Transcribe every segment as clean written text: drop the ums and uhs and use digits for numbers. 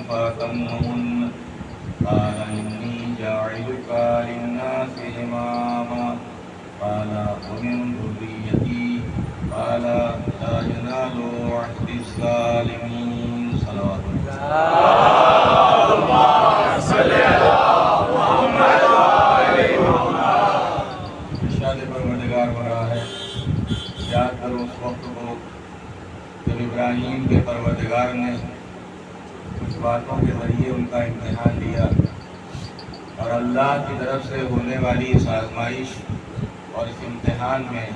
فأتمهن قال إني جاعلك للناس إماما قال ومن ذريتي قال لا ينال عهد الظالمين صلوات اللهم صل على محمد وآل محمد. ارشاد پروردگار ہو رہا ہے، یاد کرو اس وقت کو جب ابراہیم کے پروردگار نے کچھ باتوں کے ذریعے ان کا امتحان لیا، اور اللہ کی طرف سے ہونے والی اس آزمائش اور اس امتحان میں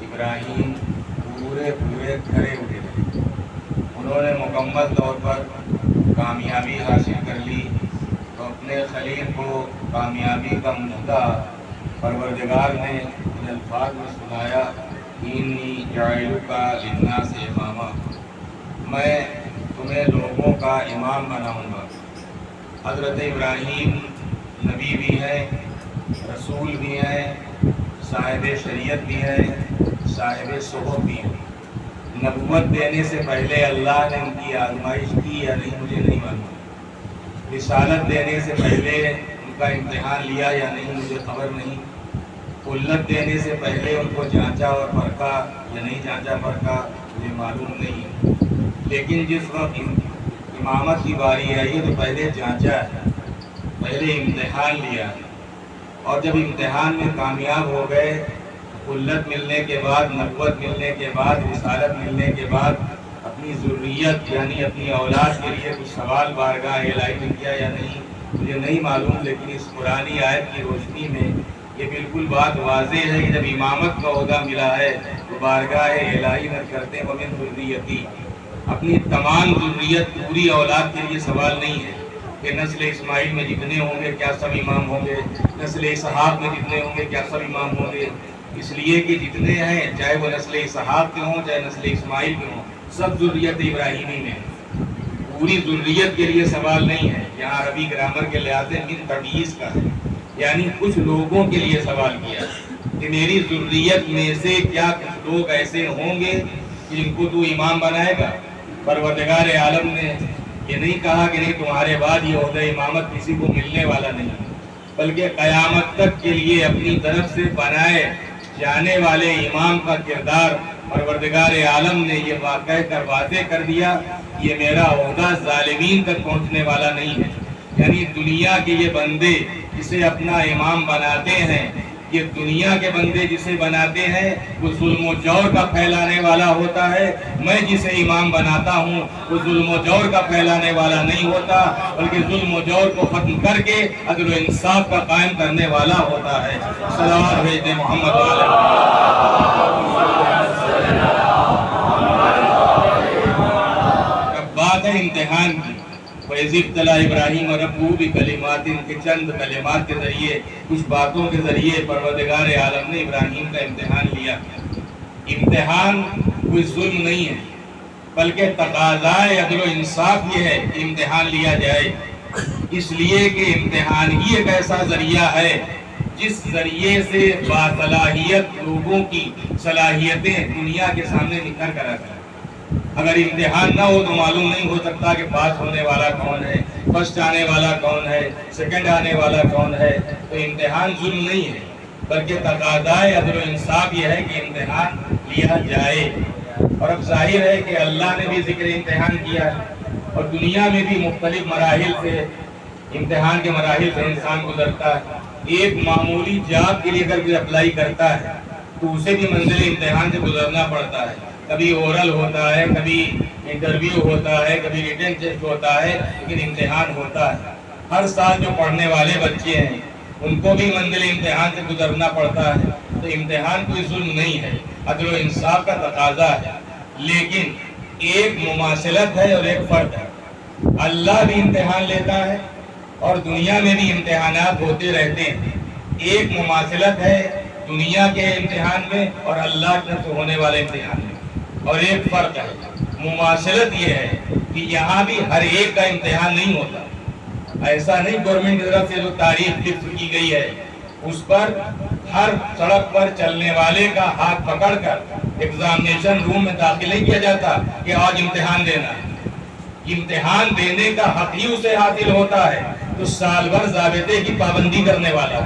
ابراہیم پورے کھڑے ہوئے رہے. انہوں نے مکمل طور پر کامیابی حاصل کر لی تو اپنے خلیل کو کامیابی کا مدعا پروردگار نے ان الفاظ میں سنایا، انی جاعلک للناس اماما، میں تمہیں لوگوں کا امام بناؤں گا. حضرت ابراہیم نبی بھی ہیں، رسول بھی ہیں، صاحب شریعت بھی ہیں، صاحب صحبت بھی ہیں. نبوت دینے سے پہلے اللہ نے ان کی آزمائش کی یا نہیں مجھے نہیں معلوم. رسالت دینے سے پہلے ان کا امتحان لیا یا نہیں مجھے خبر نہیں. خلت دینے سے پہلے ان کو جانچا اور پرکھا یا نہیں جانچا پرکھا مجھے معلوم نہیں. لیکن جس وقت امامت کی باری آئی تو پہلے جانچا ہے، پہلے امتحان لیا، اور جب امتحان میں کامیاب ہو گئے، خلت ملنے کے بعد، نبوت ملنے کے بعد، رسالت ملنے کے بعد اپنی ذریت یعنی اپنی اولاد کے لیے کچھ سوال بارگاہ الہی میں کیا یا نہیں مجھے نہیں معلوم. لیکن اس قرآنی آیت کی روشنی میں یہ بالکل بات واضح ہے کہ جب امامت کا عہدہ ملا ہے تو بارگاہ الہی میں کرتے ہیں ومن ذریتی، اپنی تمام ذریت پوری اولاد کے لیے سوال نہیں ہے کہ نسل اسماعیل میں جتنے ہوں گے کیا سب امام ہوں گے، نسل اسحاق میں جتنے ہوں گے کیا سب امام ہوں گے. اس لیے کہ جتنے ہیں چاہے وہ نسل اسحاق کے ہوں چاہے نسل اسماعیل کے ہوں، سب ذریت ابراہیمی میں پوری ذریت کے لیے سوال نہیں ہے. یہاں عربی گرامر کے لحاظ سے من تمییز کا ہے، یعنی کچھ لوگوں کے لیے سوال کیا کہ میری ذریت میں سے کیا کچھ لوگ ایسے ہوں گے جن کو تو امام بنائے گا. پروردگار عالم نے یہ نہیں کہا کہ نہیں تمہارے بعد یہ عہدہ امامت کسی کو ملنے والا نہیں، بلکہ قیامت تک کے لیے اپنی طرف سے بنائے جانے والے امام کا کردار پروردگار عالم نے یہ واقع کر واضح کر دیا. یہ میرا عہدہ ظالمین تک پہنچنے والا نہیں ہے. یعنی دنیا کے یہ بندے جسے اپنا امام بناتے ہیں، یہ دنیا کے بندے جسے بناتے ہیں وہ ظلم و جور کا پھیلانے والا ہوتا ہے. میں جسے امام بناتا ہوں وہ ظلم و جور کا پھیلانے والا نہیں ہوتا، بلکہ ظلم و جور کو ختم کر کے عدل و انصاف کا قائم کرنے والا ہوتا ہے. صلوات بھیجتے محمد والے. اب بات ہے امتحان کی. وَإِذِ ابْتَلَىٰ إِبْرَاهِيمَ رَبُّهُ بِكَلِمَاتٍ، کے چند کلمات کے ذریعے، کچھ باتوں کے ذریعے پروردگار عالم نے ابراہیم کا امتحان لیا. امتحان کوئی ظلم نہیں ہے، بلکہ تقاضائے عدل و انصاف یہ ہے کہ امتحان لیا جائے. اس لیے کہ امتحان ہی ایک ایسا ذریعہ ہے جس ذریعے سے باصلاحیت لوگوں کی صلاحیتیں دنیا کے سامنے نکھر کر آتا ہے. اگر امتحان نہ ہو تو معلوم نہیں ہو سکتا کہ پاس ہونے والا کون ہے، فرسٹ آنے والا کون ہے، سیکنڈ آنے والا کون ہے. تو امتحان ظلم نہیں ہے، بلکہ تقاضائے عدل و انصاف یہ ہے کہ امتحان لیا جائے. اور اب ظاہر ہے کہ اللہ نے بھی ذکر امتحان کیا ہے، اور دنیا میں بھی مختلف مراحل سے، امتحان کے مراحل سے انسان گزرتا ہے. ایک معمولی جاب کے لیے اگر کوئی اپلائی کرتا ہے تو اسے بھی منزل امتحان سے گزرنا پڑتا ہے. کبھی اورل ہوتا ہے، کبھی انٹرویو ہوتا ہے، کبھی ریٹن ٹیسٹ ہوتا ہے، لیکن امتحان ہوتا ہے. ہر سال جو پڑھنے والے بچے ہیں ان کو بھی منزل امتحان سے گزرنا پڑتا ہے. تو امتحان کوئی ظلم نہیں ہے، عدل و انصاف کا تقاضا ہے، لیکن ایک مماثلت ہے اور ایک فرق ہے۔ اللہ بھی امتحان لیتا ہے اور دنیا میں بھی امتحانات ہوتے رہتے ہیں۔ ایک مماثلت ہے دنیا کے امتحان میں اور اللہ کی طرف سے ہونے والے امتحان میں، اور ایک فرق ہے۔ مماثلت یہ ہے کہ یہاں بھی ہر ایک کا امتحان نہیں ہوتا، ایسا نہیں گورنمنٹ کی طرف سے جو تاریخ فکس کی گئی ہے اس پر ہر سڑک پر چلنے والے کا ہاتھ پکڑ کر ایگزامینیشن روم میں داخل نہیں کیا جاتا کہ آج امتحان دینا ہے۔ امتحان دینے کا حق ہی اسے حاصل ہوتا ہے تو سال بھر ضابطے کی پابندی کرنے والا،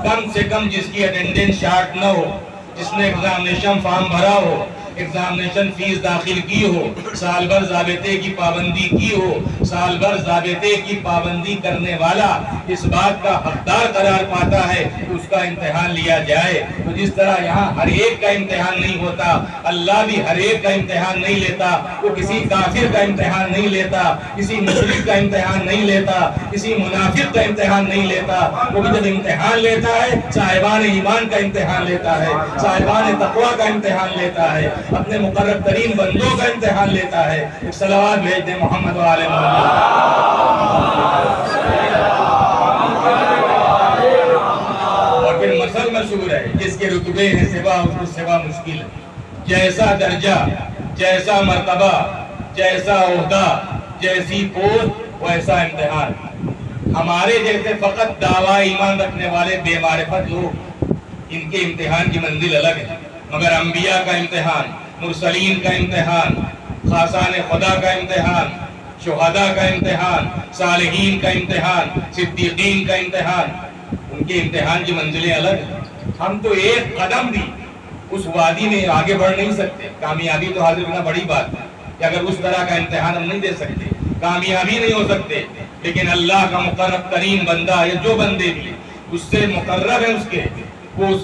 کم سے کم جس کی اٹینڈنس شارٹ نہ ہو، جس نے ایگزامینیشن فارم بھرا ہو، ایگزامینیشن فیس داخل کی ہو، سال بھر ضابطے کی پابندی کی ہو، سال بھر ضابطے کی پابندی کرنے والا اس بات کا حقدار قرار پاتا ہے کہ اس کا امتحان لیا جائے۔ تو جس طرح یہاں ہر ایک کا امتحان نہیں ہوتا، اللہ بھی ہر ایک کا امتحان نہیں لیتا۔ وہ کسی کافر کا امتحان نہیں لیتا، کسی مشرک کا امتحان نہیں لیتا، کسی منافق کا امتحان نہیں لیتا۔ وہ بھی جب امتحان لیتا ہے صاحبان ایمان کا امتحان لیتا ہے، صاحبان تقوی کا امتحان لیتا ہے، اپنے مقرب ترین بندوں کا امتحان لیتا ہے۔ ایک صلوات بھیج دیں محمد و آل محمد۔ اور پھر مثل مشہور ہے، جس کے رتبے ہیں سوا اس کو سوا مشکل ہے۔ جیسا درجہ، جیسا مرتبہ، جیسا عہدہ، جیسی پوسٹ، ویسا امتحان۔ ہمارے جیسے فقط دعویٰ ایمان رکھنے والے بے معرفت لوگ، ان کے امتحان کی منزل الگ ہے، مگر انبیاء کا امتحان، مرسلین کا امتحان، خاصان خدا کا امتحان، شہداء کا امتحان، صالحین کا امتحان، صدیقین کا امتحان، ان کے امتحان کی منزلیں الگ ہیں۔ ہم تو ایک قدم بھی اس وادی میں آگے بڑھ نہیں سکتے۔ کامیابی تو حاصل کرنا بڑی بات ہے کہ اگر اس طرح کا امتحان ہم نہیں دے سکتے، کامیابی نہیں ہو سکتے، لیکن اللہ کا مقرب ترین بندہ یا جو بندے بھی اس سے مقرب ہے، اس کے وہ اس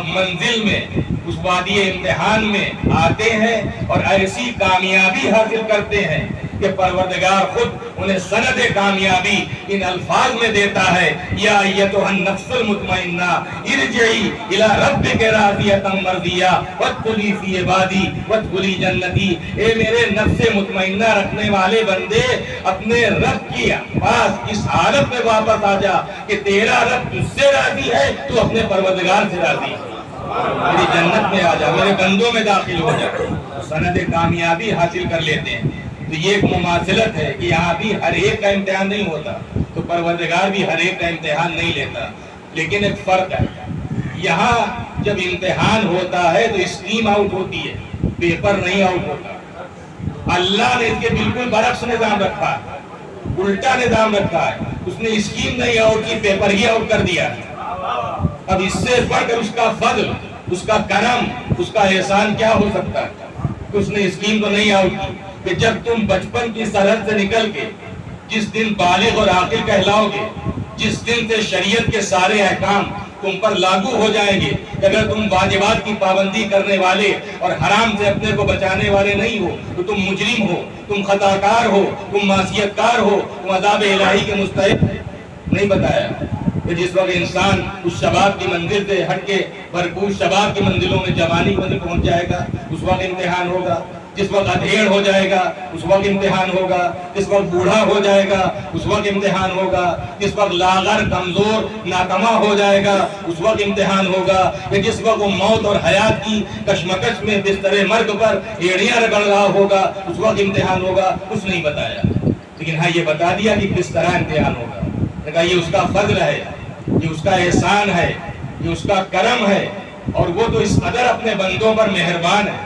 منزل میں، اس وادی امتحان میں آتے ہیں اور ایسی کامیابی حاصل کرتے ہیں کہ پروردگار خود انہیں سند کامیابی ان الفاظ میں دیتا ہے، یا ایتھا النفس المطمئنہ ارجعی الی ربک راضیۃ مرضیہ وادخلی فی عبادی وادخلی جنتی۔ اے میرے نفس مطمئنہ رکھنے والے بندے، اپنے رب کی پاس اس حالت میں واپس آ جا کہ تیرا رب تجھ سے راضی ہے، تو اپنے پروردگار سے راضی ہے، میری جنت میں آ جا، میرے بندوں میں داخل ہو جا، سند کامیابی حاصل کر لیتے ہیں۔ تو یہ ایک مماثلت ہے کہ یہاں بھی ہر ایک کا امتحان نہیں ہوتا، تو پروردگار بھی ہر ایک کا امتحان نہیں لیتا، لیکن ایک فرق ہے۔ یہاں جب امتحان ہوتا ہے تو اسٹریم آؤٹ ہوتی ہے، پیپر نہیں آؤٹ ہوتا۔ اللہ نے اس کے بالکل برعکس نظام رکھا ہے، الٹا نظام رکھا ہے۔ اس نے اسکیم نہیں آؤٹ کی، پیپر ہی آؤٹ کر دیا۔ اب اس سے بڑھ کر اس کا فضل، اس کا کرم، اس کا احسان کیا ہو سکتا ہے؟ اس نے اسکیم تو نہیں آؤٹ کی کہ جب تم بچپن کی سرحد سے نکل کے جس دن بالغ اور عاقل کہلاؤ گے، جس دن سے شریعت کے سارے احکام تم پر لاگو ہو جائیں گے، اگر تم واجبات کی پابندی کرنے والے اور حرام سے اپنے کو بچانے والے نہیں ہو تو تم مجرم ہو، تم خطا کار ہو، تم معصیت کار ہو، تم عذاب الہی کے مستحق۔ نہیں بتایا کہ جس وقت انسان اس شباب کی منزل سے ہٹ کے بھرپور شباب کی منزلوں میں جوانی کی منزل پہنچ جائے گا، اس وقت امتحان ہوگا۔ جس وقت ادھیڑ ہو جائے گا اس وقت امتحان ہوگا، جس وقت بوڑھا ہو جائے گا اس وقت امتحان ہوگا، جس وقت لاغر کمزور ناتما ہو جائے گا اس وقت امتحان ہوگا، کہ جس وقت وہ موت اور حیات کی کشمکش میں بستر مرگ پر ایڑیاں رگڑ رہا ہوگا اس وقت امتحان ہوگا۔ کچھ نہیں بتایا، لیکن ہاں یہ بتا دیا کہ کس طرح امتحان ہوگا۔ نے کہا یہ اس کا فضل ہے، یہ اس کا احسان ہے، یہ اس کا کرم ہے، اور وہ تو اس قدر اپنے بندوں پر مہربان ہے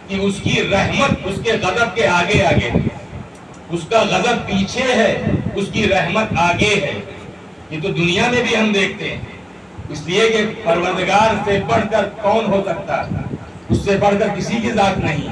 کہ اس کی رحمت اس کے غضب کے آگے آگے، اس کا غضب پیچھے ہے، اس کی رحمت آگے ہے۔ یہ تو دنیا میں بھی ہم دیکھتے ہیں، اس لیے کہ پروردگار سے بڑھ کر کون ہو سکتا ہے، اس سے بڑھ کر کسی کی ذات نہیں۔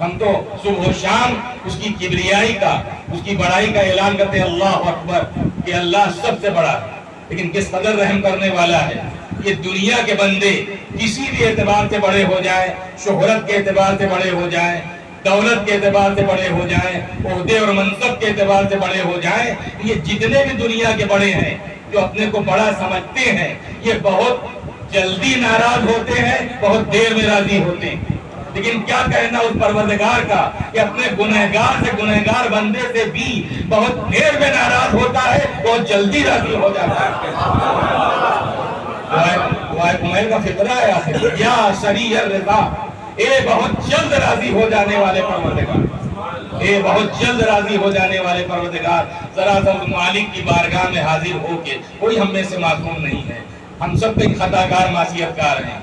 ہم تو صبح و شام اس کی کبریائی کا، اس کی بڑائی کا اعلان کرتے ہیں، اللہ اکبر، کہ اللہ سب سے بڑا ہے، لیکن کس قدر رحم کرنے والا ہے۔ یہ دنیا کے بندے کسی بھی اعتبار سے بڑے ہو جائیں، شہرت کے اعتبار سے بڑے ہو جائیں، دولت کے اعتبار سے بڑے ہو جائیں، عہدے اور منصب کے اعتبار سے بڑے ہو جائیں، یہ جتنے بھی دنیا کے بڑے ہیں جو اپنے کو بڑا سمجھتے ہیں، یہ بہت جلدی ناراض ہوتے ہیں، بہت دیر میں راضی ہوتے ہیں۔ لیکن کیا کہنا اس پروردگار کا کہ اپنے گنہگار سے، گنہگار بندے سے بھی بہت دیر میں ناراض ہوتا ہے، بہت جلدی راضی ہو جاتا ہے۔ دعائے کمیل کا فقرہ ہے آخر، یا سریع الرضا، اے بہت جلد راضی ہو جانے والے پروردگار، اے بہت جلد راضی ہو جانے والے پروردگار، ذرا سا مالک کی بارگاہ میں حاضر ہو کے، کوئی ہم میں سے معصوم نہیں ہے، ہم سب کئی خطاکار معصیت کار ہیں،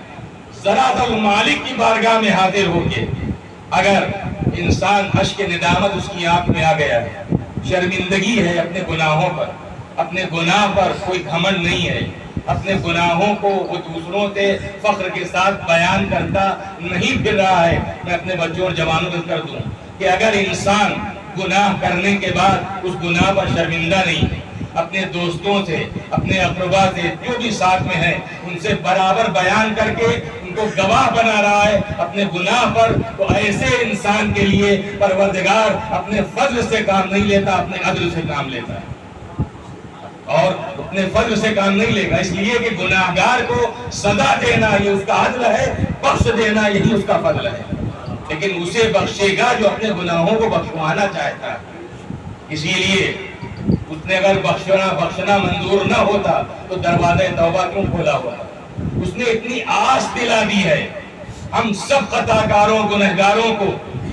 ذرا سا مالک کی بارگاہ میں حاضر ہو کے اگر انسان اشک ندامت اس کی آنکھ میں آ گیا ہے، شرمندگی ہے اپنے گناہوں پر، اپنے گناہ پر کوئی گھمنڈ نہیں ہے، اپنے گناہوں کو وہ دوسروں سے فخر کے ساتھ بیان کرتا نہیں پھر رہا ہے، میں اپنے بچوں اور جوانوں کو کر دوں کہ اگر انسان گناہ کرنے کے بعد اس گناہ پر شرمندہ نہیں، اپنے دوستوں سے، اپنے اقربا سے، جو بھی ساتھ میں ہیں ان سے برابر بیان کر کے ان کو گواہ بنا رہا ہے اپنے گناہ پر، تو ایسے انسان کے لیے پروردگار اپنے فضل سے کام نہیں لیتا، اپنے عدل سے کام لیتا ہے، اور اپنے فضل سے کام نہیں لے گا، اس لیے کہ گناہگار کو سزا دینا یہ اس کا عدل ہے، بخش دینا یہی اس کا فضل ہے، لیکن اسے بخشے گا جو اپنے گناہوں کو بخشوانا چاہتا ہے۔ اسی لیے اس نے اگر بخشنا منظور نہ ہوتا تو دروازہ توبہ کیوں کھولا ہوا؟ اس نے اتنی آس دلا دی ہے ہم سب خطاکاروں گنہگاروں کو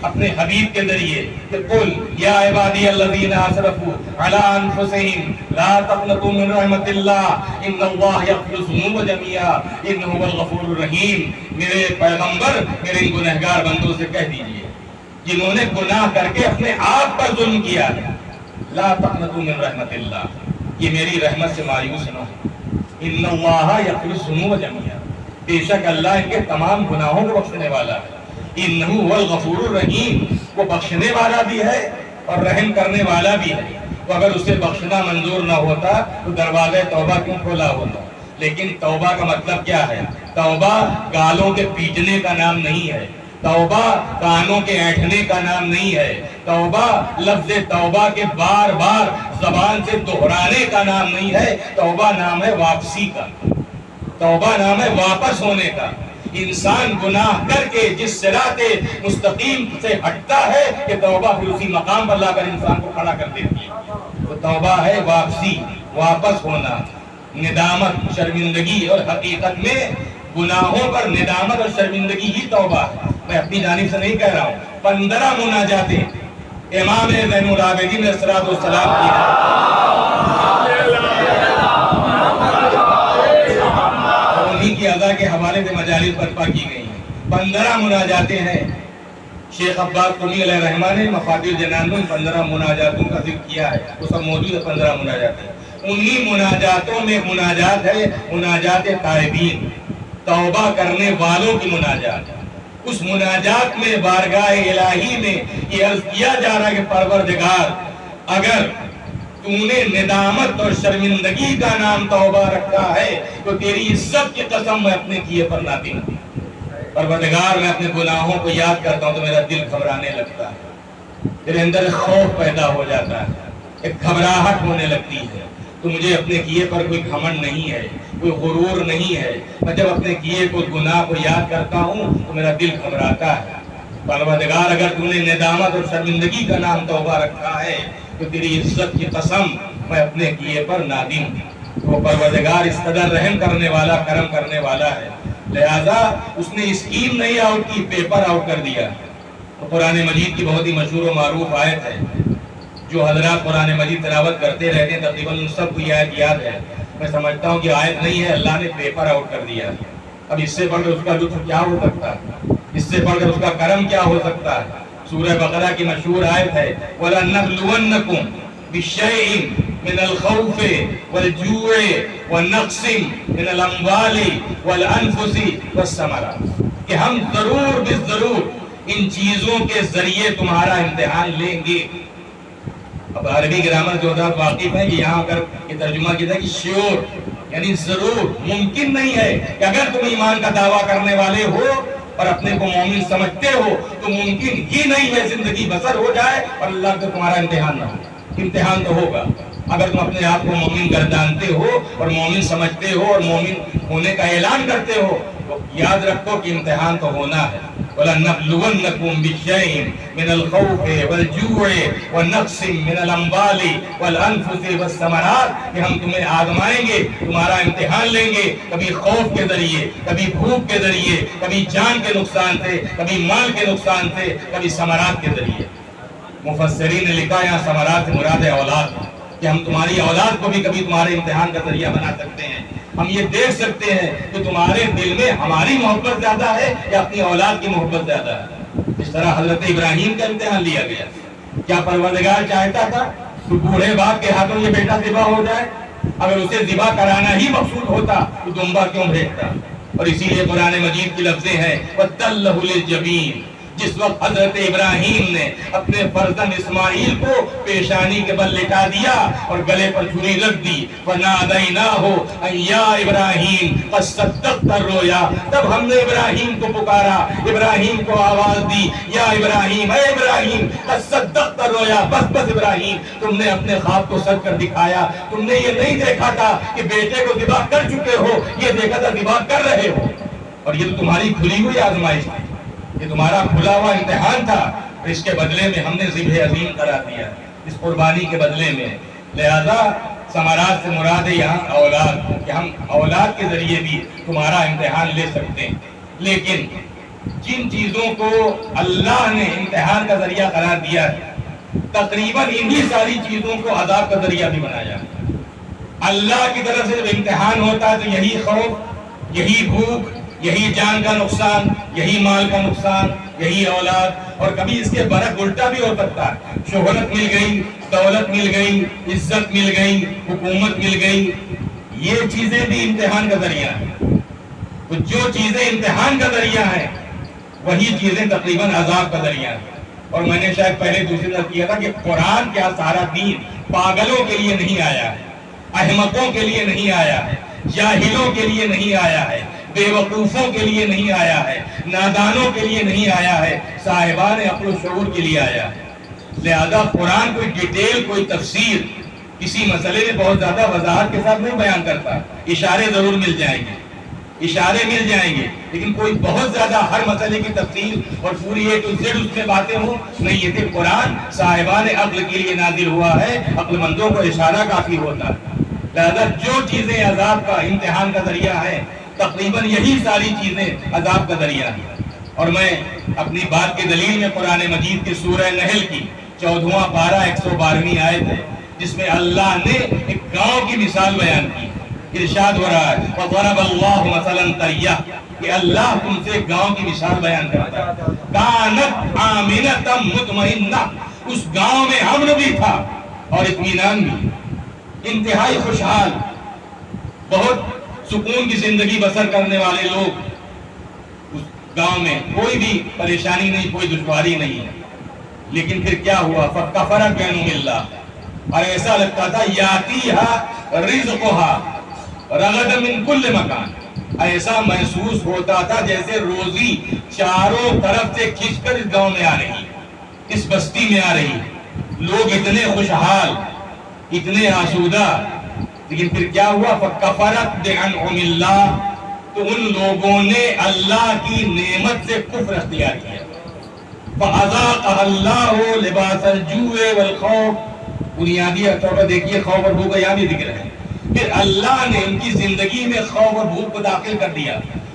اپنے حبیب کے ذریعے کہ قل یا عبادی الذین اسرفوا علی انفسہم لا تقنطوا من رحمت اللہ ان اللہ یغفر الذنوب جميعا انہ هو الغفور الرحیم، میرے پیغمبر میرے ان گنہگار بندوں سے کہہ دیجئے جنہوں نے گناہ کر کے اپنے آپ پر ظلم کیا ہے، لا تقنطوا من رحمت اللہ، یہ میری رحمت سے مایوس نہ ہو، ان اللہ یغفر الذنوب جميعا، بے شک اللہ ان کے تمام گناہوں کو بخشنے والا ہے، انہ هو الغفور الرحیم، وہ بخشنے والا بھی ہے اور رحم کرنے والا بھی ہے، تو اگر اسے بخشنا منظور نہ ہوتا تو دروازہ توبہ کیوں کھولا ہوتا؟ لیکن توبہ کا مطلب کیا ہے؟ توبہ گالوں کے پیٹنے کا نام نہیں ہے، توبہ کانوں کے اینٹھنے کا نام نہیں ہے، توبہ لفظ توبہ کے بار بار زبان سے دہرانے کا نام نہیں ہے، توبہ نام ہے واپسی کا، توبہ نام ہے واپس ہونے کا۔ انسان گناہ کر کے جس صراط مستقیم سے ہٹتا ہے کہ توبہ پھر اسی مقام پر لا کر انسان کو کھڑا کر دیتی ہے، تو توبہ ہے واپسی، واپس ہونا، ندامت، شرمندگی، اور حقیقت میں گناہوں پر ندامت اور شرمندگی ہی توبہ ہے، میں اپنی جانب سے نہیں کہہ رہا ہوں۔ 15 مناجاتیں امام زین العابدین علیہ السلام کی ہیں، انہی کی ادا کے حوالے سے مجالس برپا کی گئی ہیں، 15 مناجاتیں ہیں۔ شیخ عباس قمی علیہ الرحمہ نے مفاتیح الجنان میں 15 مناجاتوں کا ذکر کیا ہے، وہ سب موجود ہے 15 مناجاتیں، انہی مناجاتوں میں مناجات ہے مناجات تائبین، توبہ کرنے والوں کی مناجات ہے۔ اس مناجات میں بارگاہ الہی میں یہ عرض کیا جا رہا ہے کہ پروردگار اگر تو نے ندامت اور شرمندگی کا نام توبہ رکھا ہے تو تیری عزت کی قسم میں اپنے کیے پر نادم ہوں۔ پروردگار میں اپنے گناہوں کو یاد کرتا ہوں تو میرا دل گھبرانے لگتا ہے، میرے اندر خوف پیدا ہو جاتا ہے، ایک گھبراہٹ ہونے لگتی ہے، تو مجھے اپنے کیے پر کوئی گھمنڈ نہیں ہے، کوئی غرور نہیں ہے، میں جب اپنے کیے کو گناہ کو یاد کرتا ہوں تو میرا دل گھبراتا ہے۔ پروردگار اگر تو نے ندامت اور شرمندگی کا نام توبہ رکھا ہے تو تیری عزت کی قسم میں اپنے کیے پر نادم ہوں۔ وہ پروردگار اس قدر رحم کرنے والا، کرم کرنے والا ہے، لہذا اس نے اسکیم نہیں آؤٹ کی، پیپر آؤٹ کر دیا۔ قرآن مجید کی بہت ہی مشہور و معروف آیت ہے، جو حضرات قرآن مجید تلاوت کرتے رہتے ہیں تقریباً ان سب کو یہ آیت یاد ہے۔ میں سمجھتا ہوں کہ آیت نہیں ہے، اللہ نے پیپر آؤٹ کر دیا۔ اب اس سے بڑھ کر اس کا لطف کیا ہو سکتا ہے؟ اس سے بڑھ کر اس کا کرم کیا ہو سکتا ہے؟ سورہ بقرہ کی مشہور آیت ہے وَلَنَبْلُوَنَّكُمْ بِشَيْءٍ مِنَ الْخَوْفِ وَالْجُوعِ وَالنَّقْصِ مِنَ الْأَمْوَالِ وَالْأَنفُسِ وَالثَّمَرَاتِ، کہ ہم ضرور بالضرور ان چیزوں کے ذریعے تمہارا امتحان لیں گے۔ اب عربی گرامر جو حضرات واقف ہیں کہ یہاں اگر یہ ترجمہ کیا ہے کہ شیور یعنی ضرور، ممکن نہیں ہے کہ اگر تم ایمان کا دعویٰ کرنے والے ہو اور اپنے کو مومن سمجھتے ہو تو ممکن ہی نہیں ہے زندگی بسر ہو جائے اور اللہ کو تمہارا امتحان نہ ہو۔ امتحان تو ہوگا. اگر تم اپنے آپ کو مومن گردانتے ہو اور مومن سمجھتے ہو اور مومن ہونے کا اعلان کرتے ہو تو یاد رکھو کہ امتحان تو ہونا ہے. وَلَنَبْلُوَنَّكُمْ بِشَيْءٍ مِنَ الْخَوْفِ وَالْجُوعِ وَنَقْصٍ مِنَ الْأَمْوَالِ وَالْأَنفُسِ وَالثَّمَرَاتِ کہ ہم تمہیں آزمائیں گے, تمہارا امتحان لیں گے, کبھی خوف کے ذریعے, کبھی بھوک کے ذریعے, کبھی جان کے نقصان سے, کبھی مال کے نقصان سے, کبھی ثمرات کے ذریعے. مفسرین نے لکھا یہاں ثمرات سے مراد ہے اولاد, کہ ہم تمہاری اولاد کو بھی کبھی تمہارے امتحان کا ذریعہ بنا سکتے ہیں. ہم یہ دیکھ سکتے ہیں کہ تمہارے دل میں ہماری محبت زیادہ ہے یا اپنی اولاد کی محبت زیادہ ہے. اس طرح حضرت ابراہیم کا امتحان لیا گیا. کیا پروردگار چاہتا تھا کہ بوڑھے باپ کے ہاتھوں یہ بیٹا ذبح ہو جائے؟ اگر اسے ذبح کرانا ہی مقصود ہوتا تو دمبا کیوں بھیجتا؟ اور اسی لیے قرآن مجید کی لفظیں ہیں وَتَلَّهُ لِلْجَبِينِ. جس وقت حضرت ابراہیم نے اپنے فرزند اسماعیل کو پیشانی کے بل لٹا دیا اور گلے پر چھری رکھ دی, فَنَادَيْنَاهُ أَن يَا إِبْرَاهِيمُ قَدْ صَدَّقْتَ الرُّؤْيَا. تب ہم نے ابراہیم کو پکارا, ابراہیم کو آواز دی, یا ابراہیم, اے ابراہیم, قَدْ صَدَّقْتَ الرُّؤْيَا. بس بس ابراہیم, تم نے اپنے خواب کو سچ کر دکھایا. تم نے یہ نہیں دیکھا تھا کہ بیٹے کو ذبح کر چکے ہو, یہ دیکھا تھا ذبح کر رہے ہو. اور یہ تو تمہاری کھلی ہوئی آزمائش تھی, یہ تمہارا کھلا ہوا امتحان تھا. اس کے بدلے میں ہم نے ذبح عظیم قرار دیا, اس قربانی کے بدلے میں. لہذا ثمرات سے مراد ہے یہاں اولاد, کہ ہم اولاد کے ذریعے بھی تمہارا امتحان لے سکتے ہیں. لیکن جن چیزوں کو اللہ نے امتحان کا ذریعہ قرار دیا ہے, تقریباً انہی ساری چیزوں کو عذاب کا ذریعہ بھی بنایا ہے. اللہ کی طرف سے جب امتحان ہوتا ہے تو یہی خوف, یہی بھوک, یہی جان کا نقصان, یہی مال کا نقصان, یہی اولاد. اور کبھی اس کے برعکس الٹا بھی ہو سکتا ہے, شہرت مل گئی, دولت مل گئی, عزت مل گئی, حکومت مل گئی, یہ چیزیں بھی امتحان کا ذریعہ ہیں. تو جو چیزیں امتحان کا ذریعہ ہیں وہی چیزیں تقریباً عذاب کا ذریعہ ہیں. اور میں نے شاید پہلے دوسری طرف کیا تھا کہ قرآن کیا سارا دین پاگلوں کے لیے نہیں آیا ہے, احمقوں کے لیے نہیں آیا ہے, جاہلوں کے لیے نہیں آیا ہے, بے وقوفوں کے لیے نہیں آیا ہے, نادانوں کے لیے نہیں آیا ہے, صاحبان عقل و شعور کے لیے آیا ہے. لہذا قرآن کوئی ڈیٹیل, کوئی تفسیر کسی مسئلے میں بہت زیادہ وضاحت کے ساتھ نہیں بیان کرتا. اشارے ضرور مل جائیں گے, اشارے مل جائیں گے, لیکن کوئی بہت زیادہ ہر مسئلے کی تفصیل اور پوری اے ٹو زیڈ اس میں باتیں ہوں نہیں. یہ کہ قرآن صاحبان عقل کے لیے نازل ہوا ہے, عقل مندوں کو اشارہ کافی ہوتا ہے. لہذا جو چیزیں عذاب کا, امتحان کا ذریعہ ہے, تقریباً یہی ساری چیزیں عذاب کا ذریعہ ہیں. اور میں اپنی بات کی دلیل میں قرآن مجید کی سورہ نحل کی 14واں پارہ 112ویں آیت ہے, جس میں اللہ نے ایک گاؤں کی مثال بیان کی. ارشاد ہو رہا ہے وَضَرَبَ اللَّهُ مَثَلًا قَرْيَةً, کہ اللہ تم سے گاؤں کی مثال بیان کرتا ہے. كَانَتْ آمِنَةً مُطْمَئِنَّةً, اس گاؤں میں امن بھی تھا اور اطمینان بھی, انتہائی خوشحال, بہت سکون کی زندگی بسر کرنے والے لوگ. اس گاؤں میں کوئی بھی پریشانی نہیں, کوئی دشواری نہیں. لیکن پھر کیا ہوا؟ فَكَفَرَتْ بِأَنْعُمِ اللَّهِ, اور ایسا لگتا تھا یَأْتِیہَا رِزْقُہَا رَغَدًا مِنْ كُلِّ مَکَانٍ, ایسا محسوس ہوتا تھا جیسے روزی چاروں طرف سے کھنچ کر اس گاؤں میں آ رہی, اس بستی میں آ رہی. لوگ اتنے خوشحال, اتنے آسودہ. لیکن پھر کیا ہوا؟ فَكَفَرَتْ بِأَنْعُمِ اللَّهِ, تو ان لوگوں نے اللہ کی نعمت سے کفر اختیار کیا. فَأَذَاقَهَا اللَّهُ لِبَاسَ الْجُوعِ وَالْخَوْفِ, بنیادی طور پر دیکھیے خوف اور بھوک کا یہاں بھی ذکر ہے. پھر اللہ نے ان کی زندگی میں خوف اور بھوک کو داخل کر دیا,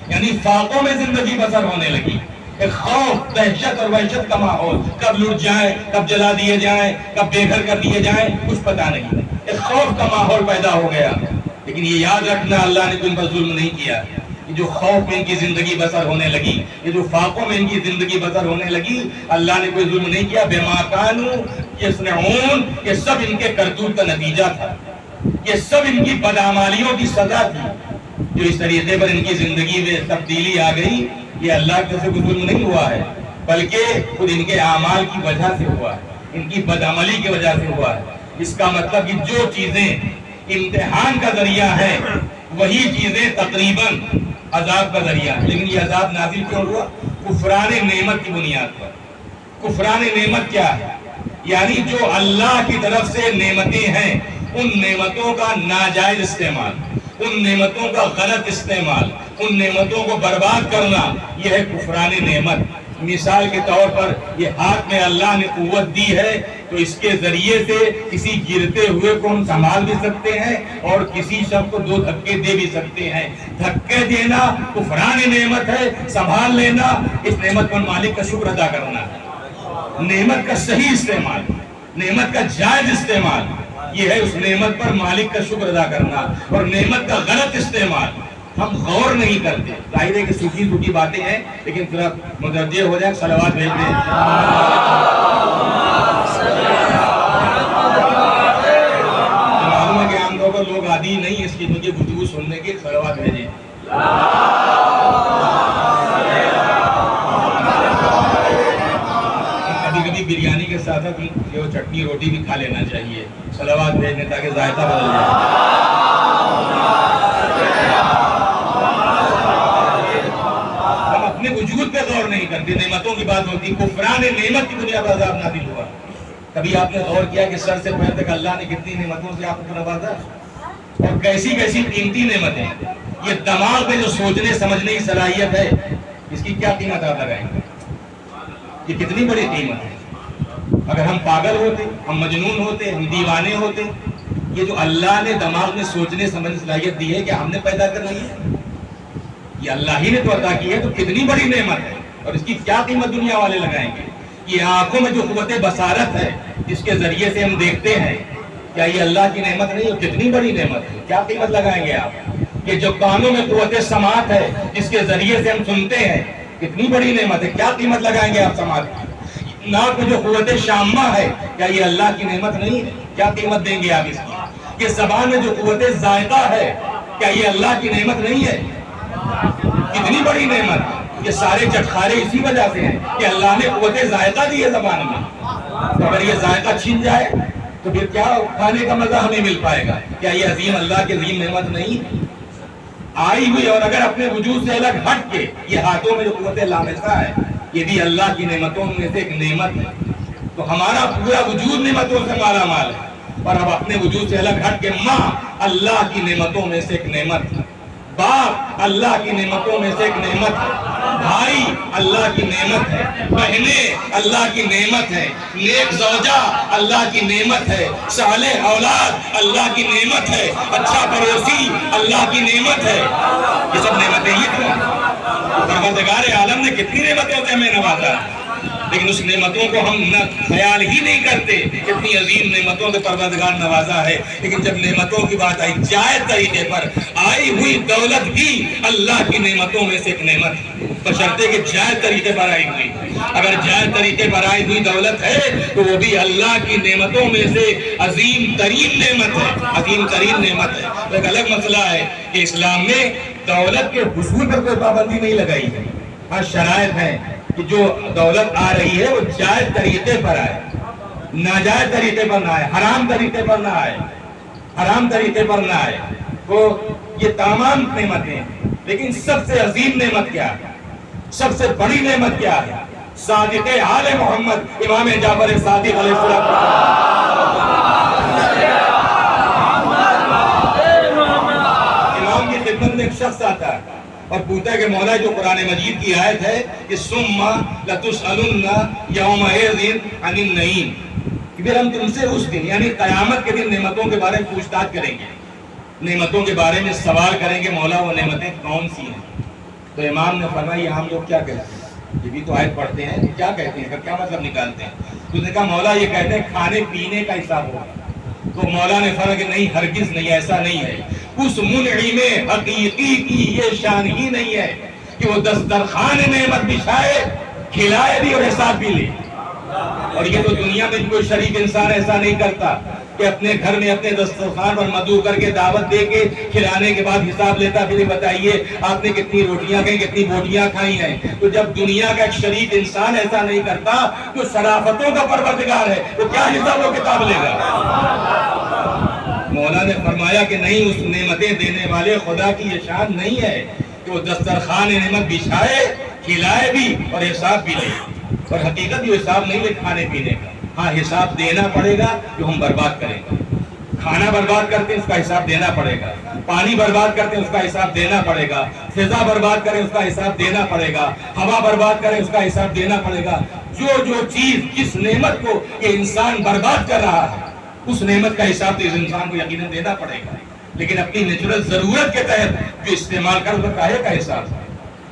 یعنی فاقوں میں زندگی بسر ہونے لگی. ایک خوف, دہشت اور وحشت کا ماحول, کب لٹ جائیں, کب جلا دیے جائیں, کب بے گھر کر دیے جائیں, کچھ پتہ نہیں. ایک خوف کا ماحول پیدا ہو گیا. لیکن یہ یاد رکھنا, اللہ نے تو ان پر ظلم نہیں کیا. یہ جو خوف میں ان کی زندگی بسر ہونے لگی, یہ جو فاقوں میں ان کی زندگی بسر ہونے لگی, اللہ نے کوئی ظلم نہیں کیا. بِمَا كَانُوا يَصْنَعُونَ, یہ سب ان کے کرتوت کا نتیجہ تھا, یہ سب ان کی بدعمالیوں کی سزا تھی. جو اس طریقے پر ان کی زندگی میں تبدیلی آ گئی, یہ اللہ کی طرف سے کوئی ظلم نہیں ہوا ہے, بلکہ خود ان کے اعمال کی وجہ سے ہوا ہے, ان کی بدعملی کی وجہ سے ہوا ہے. اس کا مطلب کہ جو چیزیں امتحان کا ذریعہ ہے وہی چیزیں تقریباً عذاب کا ذریعہ ہے. لیکن یہ عذاب نازل کیوں ہوا؟ کفران نعمت کی بنیاد پر. کفران نعمت کیا ہے؟ یعنی جو اللہ کی طرف سے نعمتیں ہیں ان نعمتوں کا ناجائز استعمال، ان نعمتوں کا غلط استعمال، ان نعمتوں کو برباد کرنا، یہ ہے کفران نعمت۔ مثال کے طور پر یہ ہاتھ میں اللہ نے قوت دی ہے تو اس کے ذریعے سے کسی گرتے ہوئے کو ہم سنبھال بھی سکتے ہیں اور کسی شخص کو 2 دھکے دے بھی سکتے ہیں۔ دھکے دینا کفران نعمت ہے، سنبھال لینا اس نعمت پر مالک کا شکر ادا کرنا ہے۔ نعمت کا صحیح استعمال، نعمت کا جائز استعمال، یہ ہے اس نعمت پر مالک کا شکر ادا کرنا۔ اور نعمت کا غلط استعمال ہم غور نہیں کرتے۔ ظاہر ہے کہ سوکھی باتیں ہیں لیکن ذرا متوجہ ہو جائے، صلوات بھیج دیں۔ معلوم ہے کہ عام طور پر لوگ عادی نہیں اس کی مجھے گفتگو سننے کے، صلوات بھیجیں۔ کبھی کبھی بریانی کے ساتھ جو چٹنی روٹی بھی کھا لینا چاہیے، صلوات بھیجنے تاکہ ذائقہ بدل جائے۔ اپنے وجود پہ غور نہیں کرتے، نعمتوں کی بات ہوتی، کفران نعمت کی بنیاد پر عذاب نازل ہوا۔ کبھی آپ نے غور کیا کہ سر سے پیر تک اللہ نے کتنی نعمتوں سے آپ کو نوازا اور کیسی کیسی قیمتی نعمتیں۔ یہ دماغ میں جو سوچنے سمجھنے کی صلاحیت ہے اس کی کیا قیمت آپ لگائیں گے؟ یہ کتنی بڑی قیمت ہے۔ اگر ہم پاگل ہوتے، ہم مجنون ہوتے، ہم دیوانے ہوتے، یہ جو اللہ نے دماغ میں سوچنے سمجھنے کی صلاحیت دی ہے کہ ہم نے پیدا کر لی ہے، یہ اللہ ہی نے تو عطا کی ہے، تو کتنی بڑی نعمت ہے اور اس کی کیا قیمت دنیا والے لگائیں گے؟ یہ آنکھوں میں جو قوت بصارت ہے جس کے ذریعے سے ہم دیکھتے ہیں، کیا یہ اللہ کی نعمت نہیں ہے؟ کتنی بڑی نعمت ہے، کیا قیمت لگائیں گے آپ؟ یہ جو کانوں میں قوت سماعت ہے جس کے ذریعے سے ہم سنتے ہیں، کتنی بڑی نعمت ہے، کیا قیمت لگائیں گے آپ سماعت کی؟ ناک میں جو قوت شامہ ہے، کیا یہ اللہ کی نعمت نہیں ہے؟ کیا قیمت دیں گے آپ اس کی؟ یہ زبان میں جو قوت ذائقہ ہے، کیا یہ اللہ کی نعمت نہیں ہے؟ کتنی بڑی نعمت۔ یہ سارے چٹخارے اسی وجہ سے ہیں کہ اللہ نے قوت ذائقہ دی ہے زبان میں۔ تو اگر یہ ذائقہ چھن جائے تو پھر کیا کھانے کا مزہ ہمیں مل پائے گا؟ کیا یہ عظیم اللہ کی عظیم نعمت نہیں آئی ہوئی؟ اور اگر اپنے وجود سے الگ ہٹ کے یہ ہاتھوں میں جو قوت لامسہ ہے، یہ بھی اللہ کی نعمتوں میں سے ایک نعمت ہے۔ تو ہمارا پورا وجود نعمتوں سے مالا مال ہے، اور اب اپنے وجود سے الگ ہٹ کے ماں اللہ کی نعمتوں میں سے ایک نعمت ہے، باپ اللہ کی نعمتوں میں سے ایک نعمت ہے، بھائی اللہ کی نعمت ہے، بہنیں اللہ کی نعمت ہے، نیک زوجہ اللہ کی نعمت ہے، صالح اولاد اللہ کی نعمت ہے، اچھا پڑوسی اللہ کی نعمت ہے۔ یہ سب نعمتیں ہی تو ہیں۔ پروردگار عالم نے کتنی نعمتوں سے ہمیں نوازا، لیکن اس نعمتوں کو ہم نہ خیال ہی نہیں کرتے، کتنی عظیم نعمتوں سے پروردگار نوازا ہے۔ لیکن جب نعمتوں کی بات آئی، جائز طریقے پر آئی ہوئی دولت بھی اللہ کی نعمتوں میں سے ایک نعمت ہے، بشرطے کہ جائز طریقے پر آئی ہوئی۔ اگر جائز طریقے پر آئی ہوئی دولت ہے تو وہ بھی اللہ کی نعمتوں میں سے عظیم ترین نعمت ہے، عظیم ترین نعمت ہے۔ ایک الگ مسئلہ ہے کہ اسلام میں دولت کے حصول پر کوئی پابندی نہیں لگائی ہے، ہاں شرائط ہیں کہ جو دولت آ رہی ہے وہ جائز طریقے پر آئے، ناجائز طریقے پر نہ آئے، حرام طریقے پر نہ آئے، حرام طریقے پر نہ آئے۔ تو یہ تمام نعمتیں ہیں، لیکن سب سے عظیم نعمت کیا ہے، سب سے بڑی نعمت کیا ہے؟ صادق آل محمد امام جعفر صادق علیہ السلام۔ امام کی خدمت میں ایک شخص آتا ہے اور پوچھتا ہے کہ مولا جو قرآن مجید کی آیت ہے کہ ثم لتسألن یومئذ عن النعیم، کہ پھر ہم تم سے اس دن یعنی قیامت کے دن نعمتوں کے بارے میں پوچھ تاچھ کریں گے، نعمتوں کے بارے میں سوال کریں گے، مولا وہ نعمتیں کون سی ہیں؟ تو امام نے فرمایا یہ ہم لوگ کیا کہتے ہیں، یہ بھی تو آیت پڑھتے ہیں، کیا کہتے ہیں، کیا مطلب نکالتے ہیں؟ تو اس نے کہا مولا یہ کہتے ہیں کھانے پینے کا حساب ہوگا۔ تو مولا نے فرمایا کہ نہیں، ہرگز نہیں، ایسا نہیں ہے۔ اس منعم حقیقی کی یہ شان ہی نہیں ہے کہ وہ دسترخوان نعمت بچھائے، کھلائے بھی اور حساب بھی لے۔ اور یہ تو دنیا میں کوئی شریف انسان ایسا نہیں کرتا کہ اپنے گھر میں اپنے دسترخوان پر مدعو کر کے دعوت دے کے کھلانے کے بعد حساب لیتا پھر بتائیے آپ نے کتنی روٹیاں کھائی، کتنی بوٹیاں کھائی ہیں۔ تو جب دنیا کا ایک شریف انسان ایسا نہیں کرتا تو شرافتوں کا پروردگار ہے، تو کیا حساب و کتاب لے گا؟ مولا نے فرمایا کہ نہیں، اس نعمتیں دینے والے خدا کی یہ شان نہیں ہے کہ وہ دسترخوان نعمت بچھائے، کھلائے بھی اور حساب بھی لے۔ اور حقیقت یہ حساب نہیں لے کھانے پینے کا، ہاں حساب دینا پڑے گا جو ہم برباد کریں گے. کھانا برباد کرتے ہیں اس کا حساب دینا پڑے گا, پانی برباد کرتے ہیں اس کا حساب دینا پڑے گا, فضا برباد کریں اس کا حساب دینا پڑے گا, ہوا برباد کریں اس کا حساب دینا پڑے گا. جو چیز جس نعمت کو یہ انسان برباد کر رہا ہے اس نعمت کا حساب تو اس انسان کو یقیناً دینا پڑے گا. لیکن اپنی نیچرل ضرورت کے تحت جو استعمال کر وہ کاہے کا حساب ہے.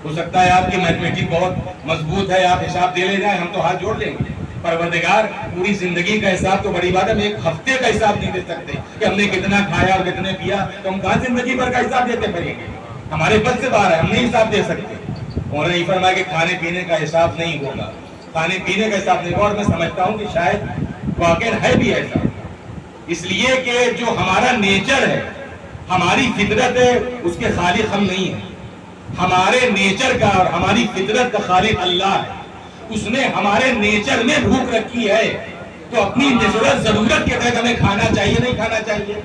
ہو سکتا ہے آپ کی میتھمیٹک بہت مضبوط ہے, آپ حساب دے لے جائیں, ہم تو ہاتھ جوڑ لیں گے. پروردگار پوری زندگی کا حساب تو بڑی بات ہے, ہم ایک ہفتے کا حساب نہیں دے سکتے کہ ہم نے کتنا کھایا اور کتنے پیا, تو ہم کہاں زندگی بھر کا حساب دیتے پڑیں گے. ہمارے بس سے باہر ہے, ہم نہیں حساب دے سکتے. اور یہ فرمایا کہ کھانے پینے کا حساب نہیں ہوگا, کھانے پینے کا حساب نہیں ہوگا. اور میں سمجھتا ہوں کہ شاید واقع ہے بھی ایسا, اس لیے کہ جو ہمارا نیچر ہے, ہماری فطرت ہے, اس کے خالق ہم نہیں ہیں. ہمارے نیچر کا اور ہماری فطرت کا خالق اللہ ہے. اس نے ہمارے نیچر میں بھوک رکھی ہے, تو اپنی نیچرل ضرورت کے تحت ہمیں کھانا چاہیے نہیں کھانا چاہیے.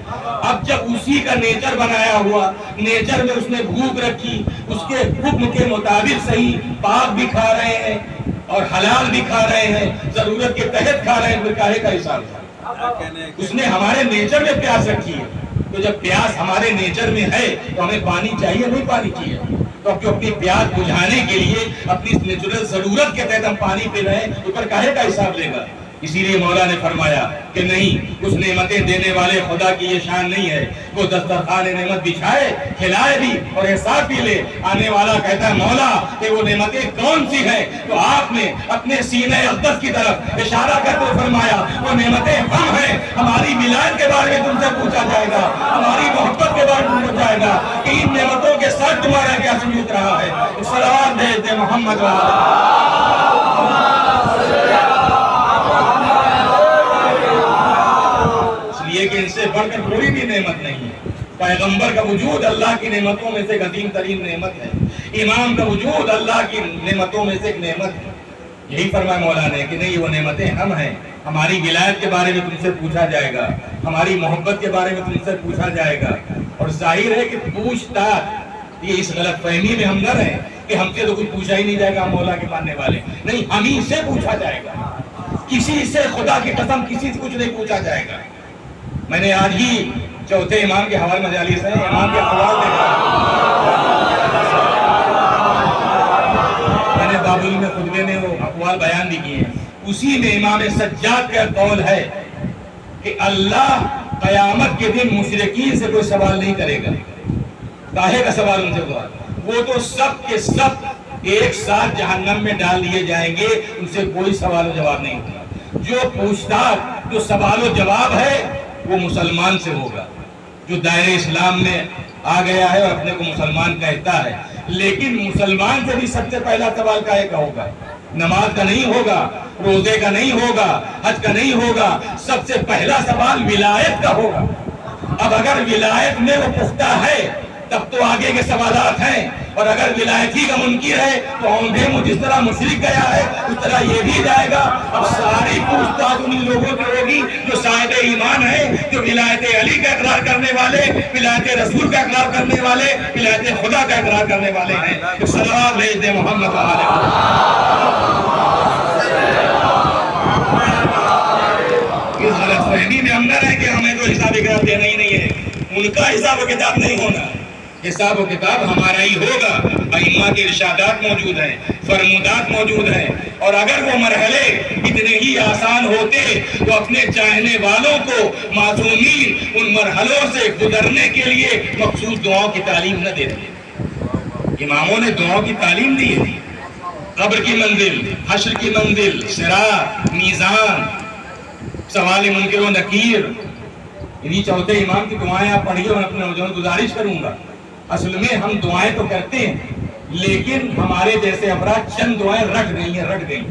اب جب اسی کا نیچر بنایا ہوا, نیچر میں اس نے بھوک رکھی, اس کے حکم کے مطابق صحیح پاک بھی کھا رہے ہیں اور حلال بھی کھا رہے ہیں, ضرورت کے تحت کھا رہے ہیں, پھر کاہے کا حساب ہے. اس نے ہمارے نیچر میں پیاس رکھی ہے, تو جب پیاس ہمارے نیچر میں ہے تو ہمیں پانی چاہیے نہیں پانی چاہیے. تو اب جو اپنی پیاس بجھانے کے لیے اپنی نیچرل ضرورت کے تحت ہم پانی پی رہے ہیں, تو پھر کاہے کا حساب لے گا. اسی لیے مولا نے فرمایا کہ نہیں, اس نعمتیں دینے والے خدا کی یہ شان نہیں ہے, وہ دسترخوان نعمت بچھائے, کھلائے بھی اور احساس بھی لے. آنے والا کہتا ہے مولا کہ وہ نعمتیں کون سی ہیں, تو آپ نے اپنے سینہ اقدس کی طرف اشارہ کرتے فرمایا وہ نعمتیں ہم ہیں. ہماری ولایت کے بارے میں تم سے پوچھا جائے گا, ہماری محبت کے بارے میں پوچھا جائے گا کہ ان نعمتوں کے ساتھ تمہارا کیا سلوک رہا ہے. صلوات بھیجتے محمد کہ ان سے بڑھ کر کوئی بھی نعمت نہیں ہے. پیغمبر کا وجود اللہ کی نعمتوں میں سے ایک عظیم ترین نعمت ہے. امام کا وجود اللہ کی نعمتوں میں سے ایک نعمت ہے. یہی فرمایا مولا نے کہ نہیں, وہ نعمتیں ہم ہیں. ہماری ولایت کے بارے میں تم سے پوچھا جائے گا, ہماری محبت کے بارے میں تم سے پوچھا جائے گا. اور ظاہر ہے کہ پوچھتاچھ, یہ اس غلط فہمی میں ہم نہ رہیں کہ ہم سے تو کچھ پوچھا ہی نہیں جائے گا, ہم مولا کے ماننے والے نہیں, ہم ہی سے پوچھا جائے گا. کسی سے, خدا کی قسم کسی سے کچھ نہیں پوچھا جائے گا. میں نے آج ہی چوتھے امام کے حوالے مجالس ہیں, امام کے اقوال دیکھا, میں نے بابل میں خطبے میں وہ اقوال بیان بھی کیے ہیں. اسی میں امام سجاد کا قول ہے کہ اللہ قیامت کے دن مشرکین سے کوئی سوال نہیں کرے گا. کاہے کا سوال ان سے ہوا, وہ تو سب کے سب ایک ساتھ جہنم میں ڈال دیے جائیں گے, ان سے کوئی سوال و جواب نہیں ہوگا. جو پوچھتاچھ, جو سوال و جواب ہے وہ مسلمان سے ہوگا جو دائرے اسلام میں آ گیا ہے اور اپنے کو مسلمان کہتا ہے. لیکن مسلمان سے بھی سب سے پہلا سوال کاہے کا ہوگا؟ نماز کا نہیں ہوگا, روزے کا نہیں ہوگا, حج کا نہیں ہوگا. سب سے پہلا سوال ولایت کا ہوگا. اب اگر ولایت میں وہ پختہ ہے تب تو آگے کے سوالات ہیں, اور اگر ولایت ہی کا منکر ہے تو اوندھے منہ جس طرح مشرک گیا ہے اس طرح یہ بھی جائے گا. اب ساری پوچھتاچھ ان لوگوں کی ہوگی جو صاحب ایمان ہیں, جو ولایت علی کا اقرار کرنے والے, ولایت رسول کا اقرار کرنے والے, ولایت خدا کا اقرار کرنے والے ہیں. صلوات بھیج دے محمد اس غلط فہمی میں ہم نہ رہیں کہ ہمیں تو حساب کتاب دینا ہی نہیں ہے. ان کا حساب و کتاب نہیں ہونا, حساب و کتاب ہمارا ہی ہوگا. ائمہ کے ارشادات موجود ہیں, فرمودات موجود ہیں, اور اگر وہ مرحلے اتنے ہی آسان ہوتے تو اپنے چاہنے والوں کو معصومین ان مرحلوں سے گزرنے کے لیے مخصوص دعاؤں کی تعلیم نہ دیتے. اماموں نے دعاؤں کی تعلیم دی ہے. قبر کی منزل, حشر کی منزل, صراط, میزان, سوال منکر و نکیر, انہی چوتھے امام کی دعائیں آپ پڑھیے. اور اپنے نوجوان گزارش کروں گا, اصل میں ہم دعائیں تو کرتے ہیں لیکن ہمارے جیسے افراد چند دعائیں رٹ گئی ہیں.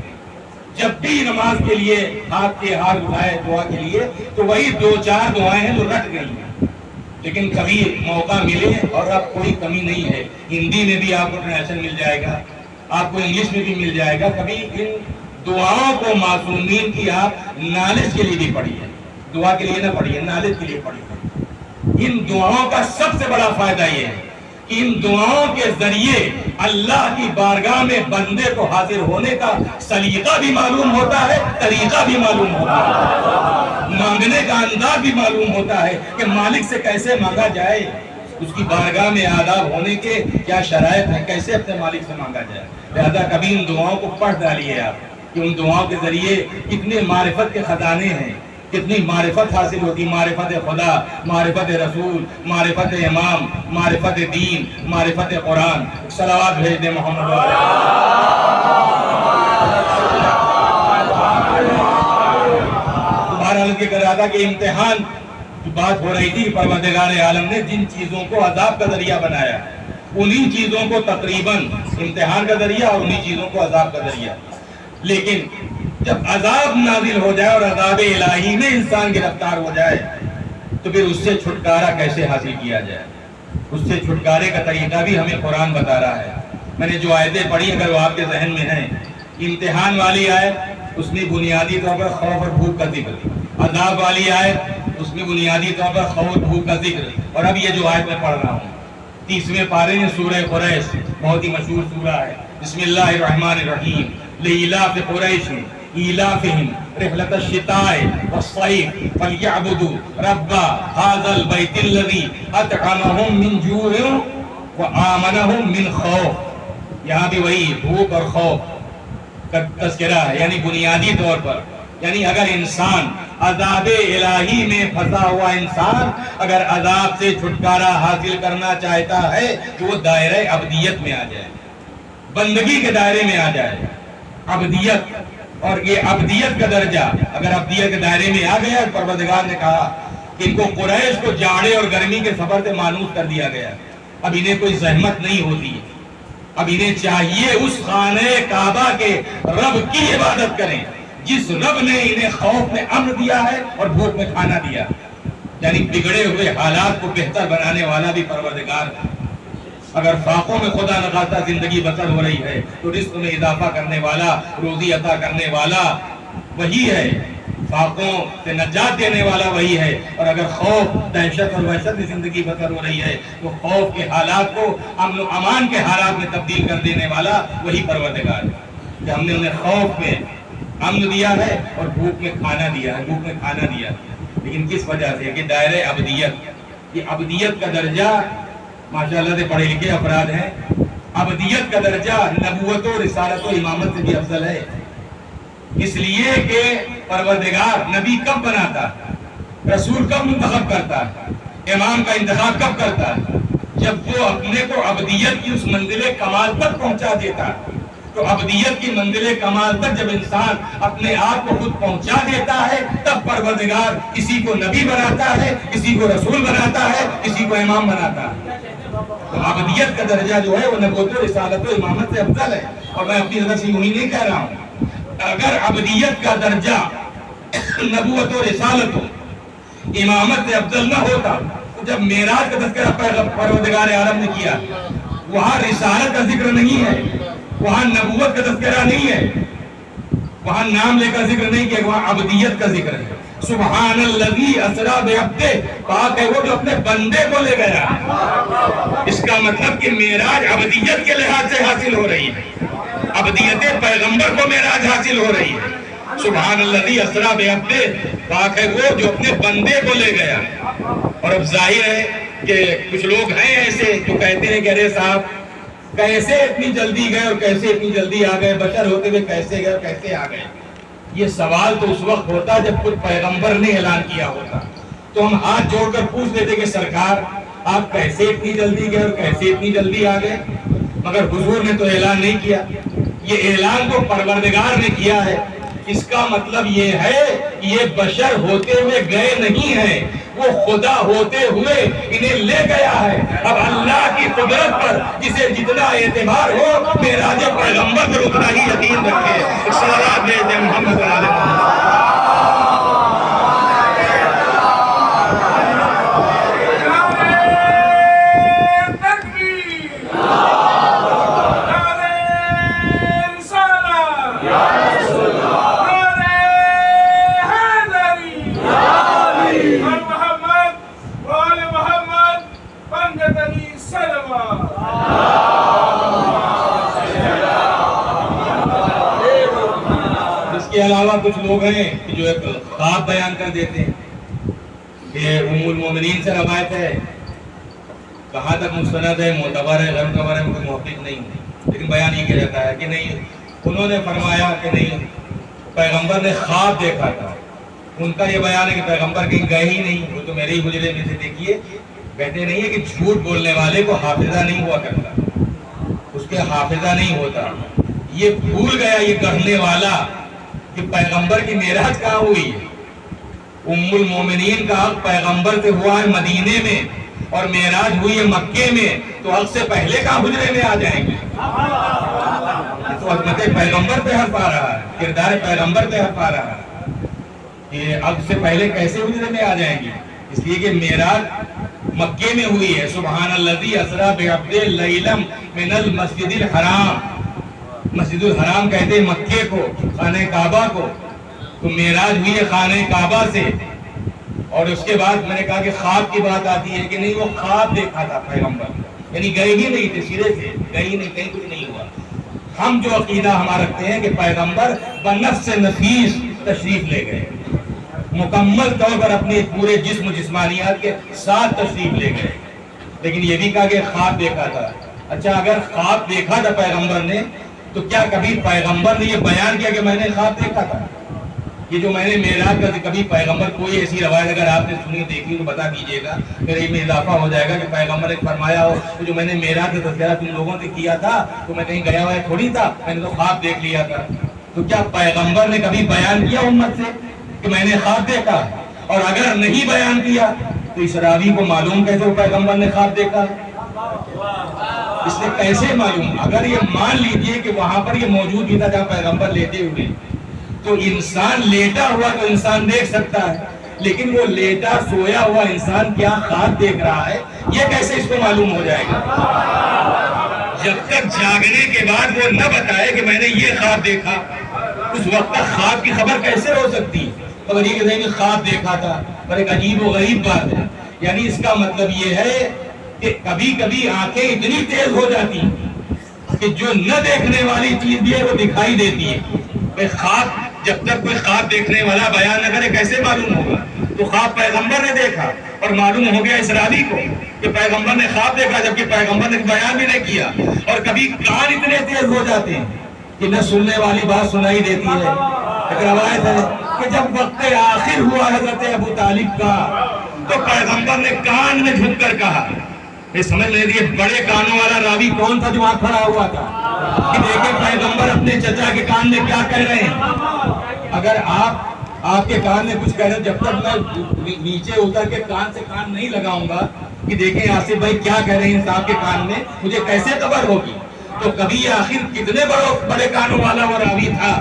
جب بھی نماز کے لیے ہاتھ کے ہاتھ اٹھائے دعا کے لیے تو وہی 2-4 دعائیں ہیں جو رٹ گئی ہیں. لیکن کبھی موقع ملے, اور اب کوئی کمی نہیں ہے, ہندی میں بھی آپ کو ٹرانسلیشن مل جائے گا, آپ کو انگلش میں بھی مل جائے گا. کبھی ان دعاؤں کو معصومین کی آپ نالج کے لیے بھی پڑھیے, دعا کے لیے نہ پڑھیے, نالج کے لیے پڑھیے. ان دعاؤں کا سب سے بڑا فائدہ یہ ہے کہ ان دعاؤں کے ذریعے اللہ کی بارگاہ میں بندے کو حاضر ہونے کا سلیقہ بھی معلوم ہوتا ہے، طریقہ بھی معلوم ہوتا ہے، مانگنے کا انداز بھی معلوم ہوتا ہے کہ مالک سے کیسے مانگا جائے، اس کی بارگاہ میں آداب ہونے کے کیا شرائط ہیں، کیسے اپنے مالک سے مانگا جائے۔ لہذا کبھی ان دعاؤں کو پڑھ ڈالیے آپ کہ ان دعاؤں کے ذریعے کتنے معرفت کے خزانے ہیں، کتنی معرفت حاصل ہوتی، معرفت خدا، معرفت رسول، معرفت امام، معرفت دین، معرفت قرآن۔ صلوات بھیج دیں محمد بہرحال کے کر رہا تھا کہ امتحان کی بات ہو رہی تھی کہ پروردگار عالم نے جن چیزوں کو عذاب کا ذریعہ بنایا انہی چیزوں کو تقریباً امتحان کا ذریعہ اور انہی چیزوں کو عذاب کا ذریعہ، لیکن جب عذاب نازل ہو جائے اور عذاب الہی میں انسان گرفتار ہو جائے تو پھر اس سے چھٹکارا کیسے حاصل کیا جائے، اس سے چھٹکارے کا طریقہ بھی ہمیں قرآن بتا رہا ہے۔ میں نے جو آیتیں پڑھی اگر وہ آپ کے ذہن میں ہیں، امتحان والی آیت اس میں بنیادی طور پر خوف اور بھوک کا ذکر، عذاب والی آیت اس میں بنیادی طور پر خوف اور بھوک کا ذکر، اور اب یہ جو آیت میں پڑھ رہا ہوں 30ویں پارے میں سورہ قریش، بہت ہی مشہور سورہ ہے۔ بسم اللہ الرحمن الرحیم، لإلاف قریش إيلافهم رحلة الشتاء والصيف فليعبدوا رب هذا البيت الذي أطعمهم من جوع وآمنهم من خوف۔ یہاں بھی وہی بھوک اور خوف کا تذکرہ ہے، یعنی بنیادی طور پر، یعنی اگر انسان عذاب الہی میں پھنسا ہوا انسان اگر عذاب سے چھٹکارا حاصل کرنا چاہتا ہے تو وہ دائرہ عبدیت میں آ جائے، بندگی کے دائرے میں آ جائے، عبدیت۔ اور یہ عبدیت کا درجہ اگر عبدیت کے دائرے میں آ گیا، پروردگار نے کہا کہ ان کو قریش کو جاڑے اور گرمی کے سفر سے مانوس کر دیا گیا، اب انہیں کوئی زحمت نہیں ہوتی، اب انہیں چاہیے اس خانہ کعبہ کے رب کی عبادت کریں جس رب نے انہیں خوف میں امن دیا ہے اور بھوک میں کھانا دیا، یعنی بگڑے ہوئے حالات کو بہتر بنانے والا بھی پروردگار ہے۔ اگر فاقوں میں خدا نخواستہ زندگی بسر ہو رہی ہے تو رزق میں اضافہ کرنے والا، روزی عطا کرنے والا وہی ہے، فاقوں سے نجات دینے والا وہی ہے۔ اور اگر خوف، دہشت اور وحشت میں زندگی بسر ہو رہی ہے تو خوف کے حالات کو امن و امان کے حالات میں تبدیل کر دینے والا وہی پروردگار ہے کہ ہم نے انہیں خوف میں امن دیا ہے اور بھوک میں کھانا دیا ہے، بھوک میں کھانا دیا، لیکن کس وجہ سے کہ دائرہ عبدیت، یہ عبدیت کا درجہ ماشاءاللہ سے پڑھے لکھے افراد ہیں، عبدیت کا درجہ نبوت و رسالت و امامت سے بھی افضل ہے، اس لیے کہ پروردگار نبی کب بناتا ہے، رسول کب منتخب کرتا ہے، امام کا انتخاب کب کرتا ہے، جب وہ اپنے کو عبدیت کی اس منزل کمال تک پہنچا دیتا ہے۔ تو عبدیت کی منزل کمال تک جب انسان اپنے آپ کو خود پہنچا دیتا ہے تب پروردگار کسی کو نبی بناتا ہے، کسی کو رسول بناتا ہے، کسی کو امام بناتا ہے۔ تو عبدیت کا درجہ جو ہے وہ نبوت و رسالت و امامت سے افضل ہے، اور میں اپنی طرف سے یوں ہی نہیں کہہ رہا ہوں۔ اگر عبدیت کا درجہ نبوت و رسالت و امامت سے افضل نہ ہوتا تو جب معراج کا تذکرہ پروردگار عالم نے کیا وہاں رسالت کا ذکر نہیں ہے، وہاں نبوت کا تذکرہ نہیں ہے، وہاں نام لے کر ذکر نہیں کیا، وہاں عبدیت کا ذکر ہے۔ سبحان الذی اسری بعبدہ، پاک ہے وہ جو اپنے بندے کو لے گیا۔ اس کا مطلب کہ معراج عبدیت کے لحاظ سے حاصل ہو رہی ہے، عبدیت پیغمبر کو معراج حاصل ہو رہی ہے۔ سبحان الذی اسری بعبدہ، پاک ہے وہ جو اپنے بندے کو لے گیا۔ اور اب ظاہر ہے کہ کچھ لوگ ہیں ایسے جو کہتے ہیں کہ ارے صاحب کیسے اتنی جلدی گئے اور کیسے اتنی جلدی آ گئے، بشر ہوتے ہوئے کیسے گئے اور کیسے آ گئے۔ یہ سوال تو اس وقت ہوتا جب خود پیغمبر نے اعلان کیا ہوتا، تو ہم ہاتھ جوڑ کر پوچھ لیتے کہ سرکار آپ کیسے اتنی جلدی گئے اور کیسے اتنی جلدی آ گئے، مگر حضور نے تو اعلان نہیں کیا، یہ اعلان تو پروردگار نے کیا ہے۔ اس کا مطلب یہ ہے کہ یہ بشر ہوتے ہوئے گئے نہیں ہیں، وہ خدا ہوتے ہوئے انہیں لے گیا ہے۔ اب اللہ کی قدرت پر جسے جتنا اعتبار ہو معراج پیغمبر پر اتنا ہی یقین رکھے۔ صلوات بھیج دیں محمد علیہ وسلم۔ محمد وآل محمد بنجتني سلما کے علاوہ کچھ لوگ ہیں کہ جو ایک خواب بیان کر دیتے ہیں کہ ام المومنین سے روایت ہے، کہاں تک مستند ہے، معتبر ہے، غیر معتبر ہے، مگر محقق نہیں ہے، لیکن بیان یہ کیا جاتا ہے کہ نہیں، انہوں نے فرمایا کہ نہیں پیغمبر نے خواب دیکھا تھا۔ ان کا یہ بیان ہے کہ پیغمبر کہیں گئے ہی نہیں، وہ تو میرے ہی حجرے میں سے دیکھیے، کہتے نہیں ہے کہ جھوٹ بولنے والے کو حافظہ نہیں ہوا کرتا، اس کے حافظہ نہیں ہوتا، یہ بھول گیا یہ کہنے والا کہ پیغمبر کی معراج کہاں ہوئی ہے۔ ام المومنین کا حق پیغمبر سے ہوا ہے مدینے میں اور معراج ہوئی ہے مکے میں، تو حق سے پہلے کا حجرے میں آ جائیں گے، تو عظمت پیغمبر پہ حرف آ رہا ہے، کردار پیغمبر پہ حرف آ رہا ہے، کہ اب سے پہلے کیسے حجرے میں آ جائیں گے؟ اس لیے کہ معراج مکے میں ہوئی ہے۔ سبحان الذی اسریٰ بعبدہ لیلا من المسجد الحرام، مسجد الحرام کہتے ہیں مکے کو، خانہ کعبہ کو، تو معراج ہوئی ہے خانہ کعبہ سے۔ اور اس کے بعد میں نے کہا کہ خواب کی بات آتی ہے کہ نہیں، وہ خواب دیکھا تھا پیغمبر، یعنی گئے ہی نہیں تھے، سرے سے گئے ہی نہیں، کہیں کچھ نہیں ہوا۔ ہم جو عقیدہ ہمارا رکھتے ہیں کہ پیغمبر بنفس نفیس تشریف لے گئے، مکمل طور پر اپنے پورے جسم و جسمانیات کے ساتھ تشریف لے گئے، لیکن یہ بھی کہا کہ خواب دیکھا تھا۔ اچھا اگر خواب دیکھا تھا پیغمبر نے، تو کیا کبھی پیغمبر نے یہ بیان کیا کہ میں نے خواب دیکھا تھا؟ یہ جو میں نے معراج کا، کبھی پیغمبر کوئی ایسی روایت اگر آپ نے سنی دیکھی تو بتا دیجیے گا، پھر اس میں اضافہ ہو جائے گا کہ پیغمبر نے فرمایا ہو کہ جو میں نے معراج کا تذکرہ تم لوگوں سے کیا تھا تو میں کہیں گیا ہوا تھوڑی تھا، میں نے تو خواب دیکھ لیا تھا۔ تو کیا پیغمبر نے کبھی بیان کیا امت سے کہ میں نے خواب دیکھا؟ اور اگر نہیں بیان کیا تو اس راوی کو معلوم کیسے ہو پیغمبر نے خواب دیکھا؟ اس نے کیسے معلوم؟ اگر یہ مان لیجئے کہ وہاں پر یہ موجود بھی تھا جہاں پیغمبر لیٹے ہوئے، تو انسان لیٹا ہوا تو انسان دیکھ سکتا ہے، لیکن وہ لیٹا سویا ہوا انسان کیا خواب دیکھ رہا ہے، یہ کیسے اس کو معلوم ہو جائے گا؟ جب تک جاگنے کے بعد وہ نہ بتائے کہ میں نے یہ خواب دیکھا، اس وقت تک خواب کی خبر کیسے ہو سکتی؟ اگر یہ کہتے ہیں کہ خواب دیکھا تھا، پر ایک عجیب و غریب بات ہے، یعنی اس کا مطلب یہ ہے کہ کبھی کبھی آنکھیں اتنی تیز ہو جاتی ہیں کہ جو نہ دیکھنے والی چیز بھی ہے وہ دکھائی دیتی ہے۔ خواب جب تک کوئی خواب دیکھنے والا بیان نہ کرے کیسے معلوم ہوگا؟ تو خواب پیغمبر نے دیکھا اور معلوم ہو گیا اس راوی کو کہ پیغمبر نے خواب دیکھا، جبکہ پیغمبر نے بیان بھی نہیں کیا۔ اور کبھی کان اتنے تیز ہو جاتے ہیں کہ نہ سننے والی بات سنائی دیتی ہے۔ ایک روایت ہے کہ جب وقت آخر ہوا حضرت ابو طالب کا تو پیغمبر نے کان میں جھک کر کہا، یہ سمجھ لیجیے بڑے کانوں والا راوی کون تھا جو وہاں کھڑا ہوا تھا، کہ دیکھیں پیغمبر اپنے چچا کے کان میں کیا کہہ رہے ہیں۔ اگر آپ کے کان میں کچھ کہہ رہے ہیں، جب تک میں نیچے اتر کے کان سے کان نہیں لگاؤں گا کہ دیکھیں آصف بھائی کیا کہہ رہے ہیں صاحب کے کان میں، مجھے کیسے خبر ہوگی؟ تو کبھی آخر کتنے بڑے کانوں والا وہ راوی تھا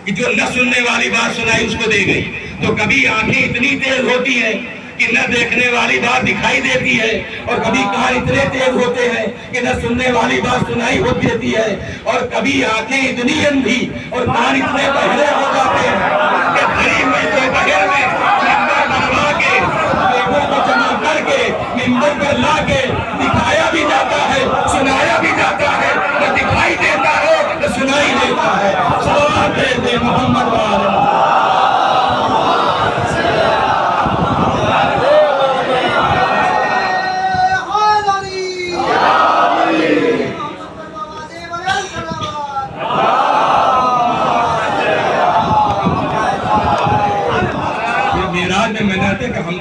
کہ جو نہ سننے والی بات سنائی اس کو دے گئی۔ تو کبھی آنکھیں اتنی تیز ہوتی ہیں کہ نہ دیکھنے والی بات دکھائی دیتی ہے، اور کبھی کان اتنے تیز ہوتے ہیں کہ نہ سننے والی بات سنائی ہو دیتی ہے، اور کبھی آنکھیں اتنی اندھی اور کان اتنے بہرے ہو جاتے ہیں کہ بھری ہوئی دوپہر میں ممبر بنوا کے لوگوں کو جمع کر کے ممبر پر لا کے دکھایا بھی جاتا ہے، سنایا بھی جاتا ہے، نہ دکھائی دیتا ہے نہ سنائی دیتا ہے۔ صلوات دے محمد والے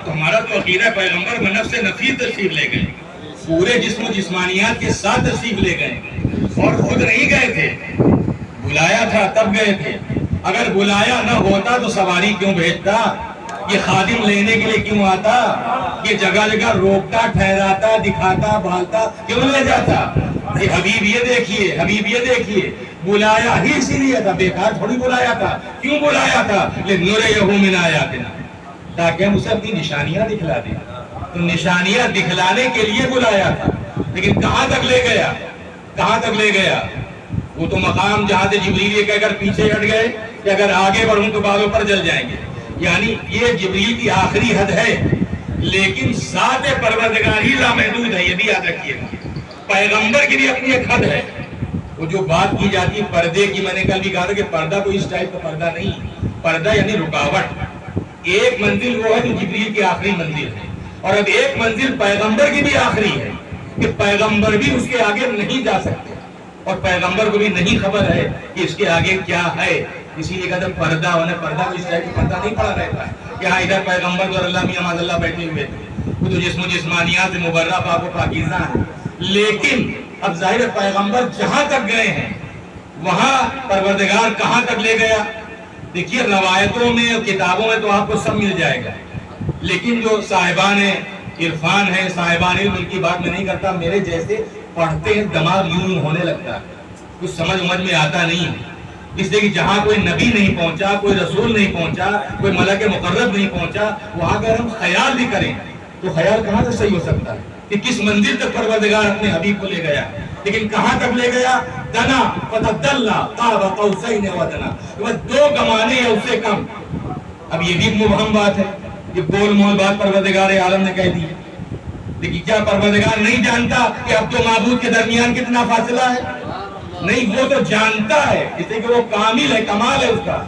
ہمارا تو عقیدہ پیغمبر بنفس نفیس تشریف لے گئے، پورے جسم و جسمانیات کے ساتھ تشریف لے گئے، اور خود نہیں گئے تھے، بلایا تھا تب گئے تھے۔ اگر بلایا نہ ہوتا تو سواری کیوں بھیجتا؟ یہ خادم لینے کے لیے کیوں آتا؟ یہ جگہ جگہ روکتا، ٹھہراتا، دکھاتا، بھالتا، کیوں لے جاتا؟ کہ حبیب یہ دیکھیے، حبیب یہ دیکھیے، بلایا ہی اسی لیے تھا، بیکار تھوڑی بلایا تھا۔ کیوں بلایا تھا؟ لِنُرِيَهُ مِنْ آیَاتِنَا، تاکہ ہم اسے اپنی نشانیاں دکھلا دیں۔ تو نشانیاں دکھلانے کے لیے بلایا تھا، لیکن کہاں تک لے گیا؟ کہاں تک لے گیا؟ وہ تو مقام جہاں سے جبریل یہ کہہ کر پیچھے ہٹ گئے کہ اگر آگے بڑھوں تو بالوں پر جل جائیں گے، یعنی یہ جبریل کی آخری حد ہے، لیکن ذات پروردگار ہی لامحدود ہے، یہ بھی یاد رکھیے گا۔ پیغمبر کی بھی اپنی ایک حد ہے، وہ جو بات کی جاتی ہے پردے کی، میں نے کل بھی کہا تھا کہ پردہ کوئی اس ٹائپ کا پردہ نہیں، پردہ یعنی رکاوٹ۔ ایک منزل وہ ہے جو جبریل کی آخری منزل ہے، اور اب ایک منزل پیغمبر کی بھی آخری ہے کہ پیغمبر بھی اس کے آگے نہیں جا سکتے، اور پیغمبر کو بھی نہیں خبر ہے کہ اس کے آگے کیا ہے۔ اسی لیے کہتے ہیں پردہ ہونا، پردہ کو اس ٹائپ کا پردہ نہیں پڑا رہتا ہے کہ ہاں ادھر پیغمبر اور اللہ میاں معاذ اللہ بیٹھے ہوئے تھے، وہ تو جسم و جسمانیات سے مبرہ پاک و پاکیزہ ہیں۔ لیکن اب ظاہر پیغمبر جہاں تک گئے ہیں وہاں پروردگار کہاں تک لے گیا؟ دیکھیے روایتوں میں اور کتابوں میں تو آپ کو سب مل جائے گا، لیکن جو صاحبان عرفان ہیں، صاحبان علم، ان کی بات میں نہیں کرتا، میرے جیسے پڑھتے ہیں دماغ یوں ہونے لگتا ہے، کچھ سمجھ میں آتا نہیں ہے، اس لیے کہ جہاں کوئی نبی نہیں پہنچا، کوئی رسول نہیں پہنچا، کوئی ملک مقرب نہیں پہنچا، وہاں اگر ہم خیال بھی کریں تو خیال کہاں سے صحیح ہو سکتا ہے کہ کس منزل تک پروردگار اپنے حبیب کو لے گیا، لیکن کہاں تک لے گیا؟ دنا فتدلا قاب قوسین ودنا، دو کمانے یا اس سے کم۔ اب یہ بھی مبہم بات ہے، یہ گول مول بات پروردگار عالم نے کہہ دی ہے، لیکن کیا پروردگار نہیں جانتا کہ اب تو معبود کے درمیان کتنا فاصلہ ہے؟ نہیں، وہ تو جانتا ہے، اس لیے کہ وہ کامل ہے، کمال ہے اس کا،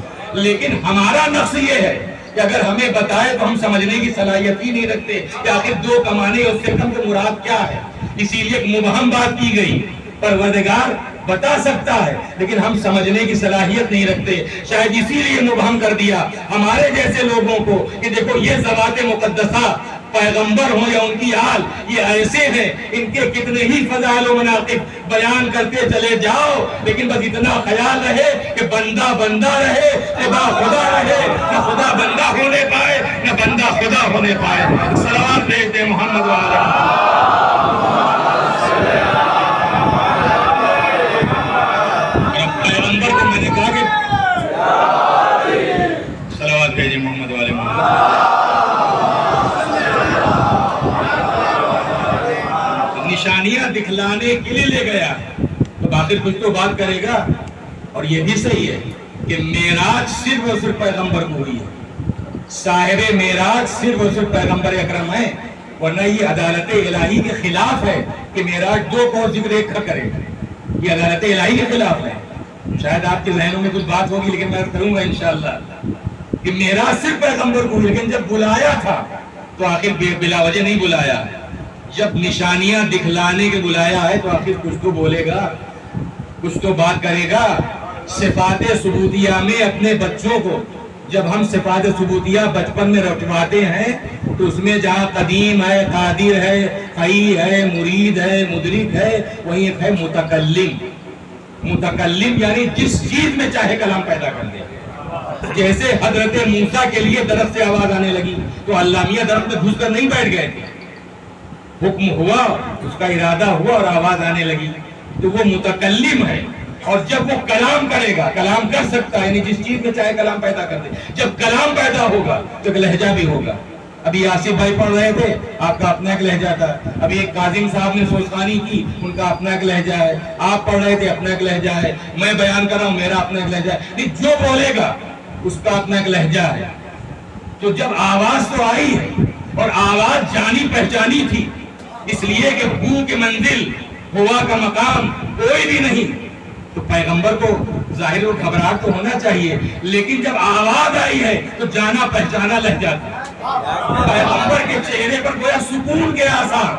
لیکن ہمارا نقص یہ ہے کہ اگر ہمیں بتائے تو ہم سمجھنے کی صلاحیت ہی نہیں رکھتے کہ آخر دو کمانے اس سے کم سے مراد کیا ہے۔ اسی لیے ایک مبہم بات کی گئی، پروردگار بتا سکتا ہے لیکن ہم سمجھنے کی صلاحیت نہیں رکھتے، شاید اسی لیے مبہم کر دیا ہمارے جیسے لوگوں کو کہ دیکھو یہ ذوات مقدسہ پیغمبر ہوں یا ان کی آل، یہ ایسے ہیں، ان کے کتنے ہی فضائل و مناقب بیان کرتے چلے جاؤ، لیکن بس اتنا خیال رہے کہ بندہ بندہ رہے، خدا خدا رہے، نہ خدا بندہ ہونے پائے نہ بندہ خدا ہونے پائے۔ صلوات بھیجتے محمد والے پیغمبر کو میں نے کہا کہ صلوات بھیجے محمد والے نشانیاں دکھلانے کے لیے لے گیا، تو باقی کچھ تو بات کرے گا، اور یہ بھی صحیح ہے کہ معراج صرف اور صرف پیغمبر کو ہوئی ہے، صاحب معراج صرف اور صرف پیغمبر اکرم ہے، ورنہ یہ عدالت الہی کے خلاف ہے کہ معراج دو کو ذکر ایک کا کرے، یہ عدالت الہی کے خلاف ہے۔ شاید آپ کے ذہنوں میں کچھ بات ہوگی لیکن میں کروں گا انشاءاللہ کہ معراج صرف پیغمبر کو ہوئی، لیکن جب بلایا تھا تو آخر بلا وجہ نہیں بلایا، جب نشانیاں دکھلانے کے بلایا ہے تو آخر کچھ تو بولے گا، کچھ تو بات کرے گا۔ صفات ثبوتیہ میں اپنے بچوں کو جب ہم صفات ثبوتیہ بچپن میں رٹواتے ہیں تو اس میں جہاں قدیم ہے، قادر ہے، حی ہے، مرید ہے، مدرک ہے، وہیں ایک ہے متکلم۔ متکلم یعنی جس چیز میں چاہے کلام پیدا کر دے، جیسے حضرت موسیٰ کے لیے درخت سے آواز آنے لگی تو اللہ میاں درخت میں گھس کر نہیں بیٹھ گئے تھے، حکم ہوا، اس کا ارادہ ہوا اور آواز آنے لگی، تو وہ متکلم ہے۔ اور جب وہ کلام کرے گا، کلام کر سکتا ہے یعنی جس چیز میں چاہے کلام پیدا کر دے، جب کلام پیدا ہوگا تو ایک لہجہ بھی ہوگا۔ ابھی آصف بھائی پڑھ رہے تھے، آپ کا اپنا ایک لہجہ تھا، ابھی ایک کاظم صاحب نے سوزخانی کی، ان کا اپنا ایک لہجہ ہے، آپ پڑھ رہے تھے اپنا ایک لہجہ ہے، میں بیان کر رہا ہوں میرا اپنا ایک لہجہ ہے، جو بولے گا اس کا اپنا ایک لہجہ ہے۔ تو جب آواز تو آئی ہے اور آواز جانی پہچانی تھی، اس لیے کہ بو کی منزل، ہوا کا مقام کوئی بھی نہیں، تو پیغمبر کو ظاہر و گھبراہٹ تو ہونا چاہیے، لیکن جب آواز آئی ہے تو جانا پہچانا لہجہ تھا۔ پیغمبر کے چہرے پر گویا سکون کے آثار،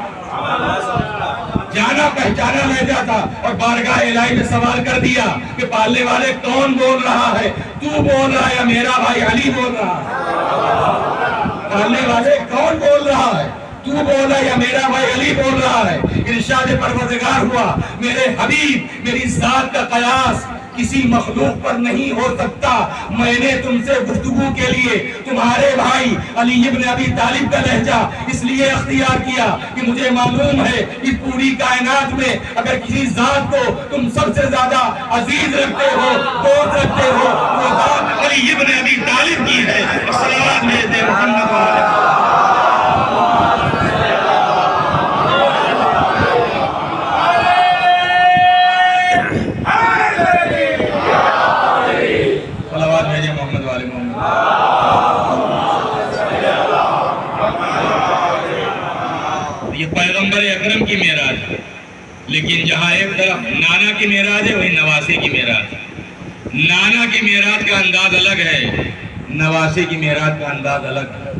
جانا پہچانا لہجہ تھا، اور بارگاہ الہی نے سوال کر دیا کہ پالنے والے کون بول رہا ہے، تو بول رہا ہے یا میرا بھائی علی بول رہا ہے؟ پالنے والے کون بول رہا ہے، تو بولا یا میرا بھائی علی بول رہا ہے؟ ارشاد پروردگار ہوا، میرے حبیب میری ذات کا قیاس کسی مخلوق پر نہیں ہو سکتا، میں نے تم سے گفتگو کے لیے تمہارے بھائی علی ابن ابی طالب کا لہجہ اس لیے اختیار کیا کہ مجھے معلوم ہے اس پوری کائنات میں اگر کسی ذات کو تم سب سے زیادہ عزیز رکھتے ہو، دوست رکھتے ہو، وہ ذات علی ابن ابی طالب کی ہے۔ صلوات بھیجتے محمد والے پیغمبر اکرم کی معراج ہے، لیکن جہاں ایک طرف نانا کی معراج ہے وہیں نواسے کی معراج ہے۔ نانا کی معراج کا انداز الگ ہے، نواسے کی معراج کا انداز الگ ہے۔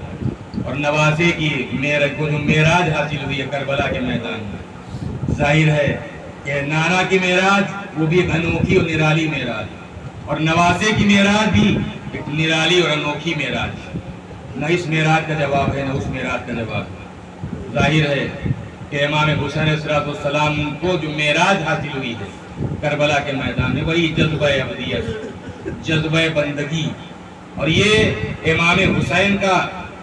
اور نواسے کی معراج کو جو معراج حاصل ہوئی ہے کربلا کے میدان میں، ظاہر ہے کہ نانا کی معراج وہ بھی ایک انوکھی اور نرالی معراج، اور نواسے کی معراج بھی ایک نرالی اور انوکھی معراج۔ نہ اس معراج کا جواب ہے نہ اس معراج کا جواب ہے۔ ظاہر ہے کہ امام حسین علیہ السلام کو جو معراج حاصل ہوئی ہے کربلا کے میدان میں، وہی جذبہ ابدیت، جذبہ بندگی، اور یہ امام حسین کا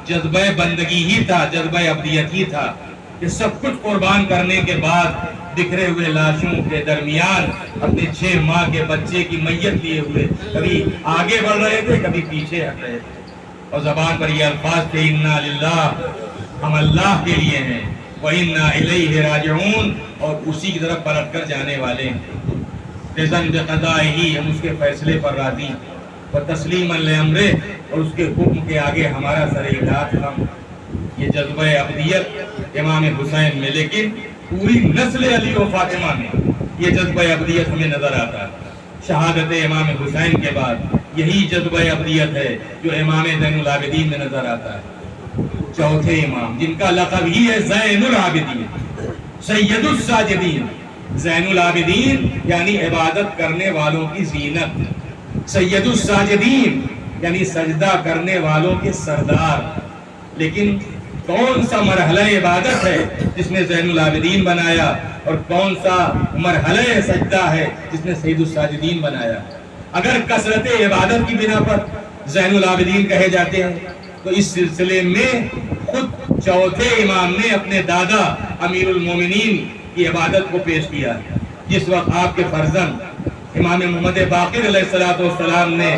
جذبہ بندگی ہی تھا، جذبہ ابدیت ہی تھا کہ سب کچھ قربان کرنے کے بعد بکھرے ہوئے لاشوں کے درمیان اپنے 6 ماہ کے بچے کی میت لیے ہوئے کبھی آگے بڑھ رہے تھے کبھی پیچھے ہٹ رہے تھے، اور زبان پر یہ الفاظ تھے اِنَّا لِلَّهِ، ہم اللہ کے لیے ہیں، وَإِنَّا إِلَيْهِ راجعون، اور اسی کی طرف پلٹ کر جانے والے ہیں۔ رضاً بقضائہ، ہم اس کے فیصلے پر راضی، وتسلیماً لأمرہ، اور اس کے حکم کے آگے ہمارا سر اطاعت ہم۔ یہ جذبہ ابدیت امام حسین میں، لیکن پوری نسل علی و فاطمہ میں یہ جذبہ ابدیت ہمیں نظر آتا ہے۔ شہادت امام حسین کے بعد یہی جذبہ ابدیت ہے جو امام زین العابدین میں نظر آتا ہے، چوتھے امام جن کا لقب ہی ہے زین العابدین، سید الساجدین۔ زین العابدین یعنی عبادت کرنے والوں کی زینت، سید الساجدین یعنی سجدہ کرنے والوں کے سردار۔ لیکن کون سا مرحلہ عبادت ہے جس نے زین العابدین بنایا، اور کون سا مرحلہ سجدہ ہے جس نے سید الساجدین بنایا؟ اگر کثرت عبادت کی بنا پر زین العابدین کہے جاتے ہیں تو اس سلسلے میں خود چوتھے امام نے اپنے دادا امیر المومنین کی عبادت کو پیش کیا، جس وقت آپ کے فرزند امام محمد باقر علیہ السلام نے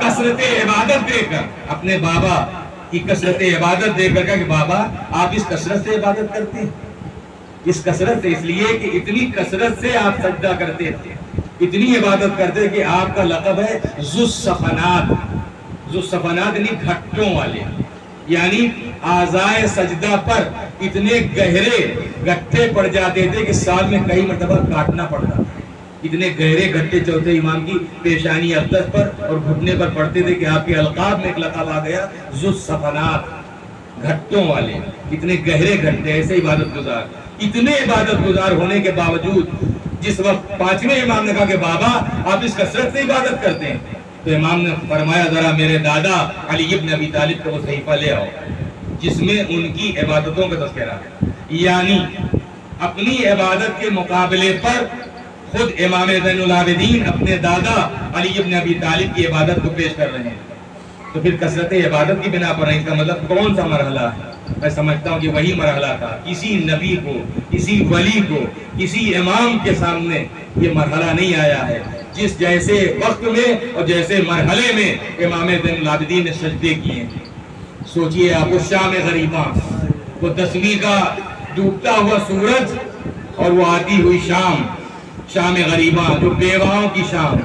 کثرت عبادت دے کر اپنے بابا کی کثرت عبادت دے کر کہا کہ بابا آپ اس کثرت سے عبادت کرتے ہیں، اس کثرت سے، اس لیے کہ اتنی کثرت سے آپ سجدہ کرتے تھے، اتنی عبادت کرتے کہ آپ کا لقب ہے ذو الصفنات۔ ذو الصفنات یعنی گھٹوں والے، یعنی اعضائے سجدہ پر اتنے گہرے گٹھے پڑ جاتے تھے کہ سال میں کئی مرتبہ کاٹنا پڑتا، اتنے گہرے گھٹے چوتھے امام کی پیشانی اقدس پر اور گھٹنے پر پڑتے تھے کہ آپ کے القاب میں ایک لقب آ گیا ذو الصفنات، گھٹوں والے، اتنے گہرے گھٹے، ایسے عبادت گزار۔ اتنے عبادت گزار ہونے کے باوجود جس وقت پانچویں امام نے کہا کہ بابا آپ اس کثرت سے عبادت کرتے ہیں، تو امام نے فرمایا ذرا میرے دادا علی ابن ابی طالب کا وہ صحیفہ لے آؤ جس میں ان کی عبادتوں کا تذکرہ ہے، یعنی اپنی عبادت کے مقابلے پر خود امام زین العابدین اپنے دادا علی ابن ابی طالب کی عبادت کو پیش کر رہے ہیں۔ تو پھر کثرت عبادت کی بنا پر اس کا مطلب کون سا مرحلہ ہے؟ میں سمجھتا ہوں کہ وہی مرحلہ تھا، کسی نبی کو، کسی ولی کو، کسی امام کے سامنے یہ مرحلہ نہیں آیا ہے جس جیسے وقت میں اور جیسے مرحلے میں امام زین العابدین نے سجدے کیے۔ سوچئے آپ، اس شام غریباں، وہ 10ویں کا ڈوبتا ہوا سورج اور وہ آتی ہوئی شام، شام غریباں جو بیواؤں کی شام،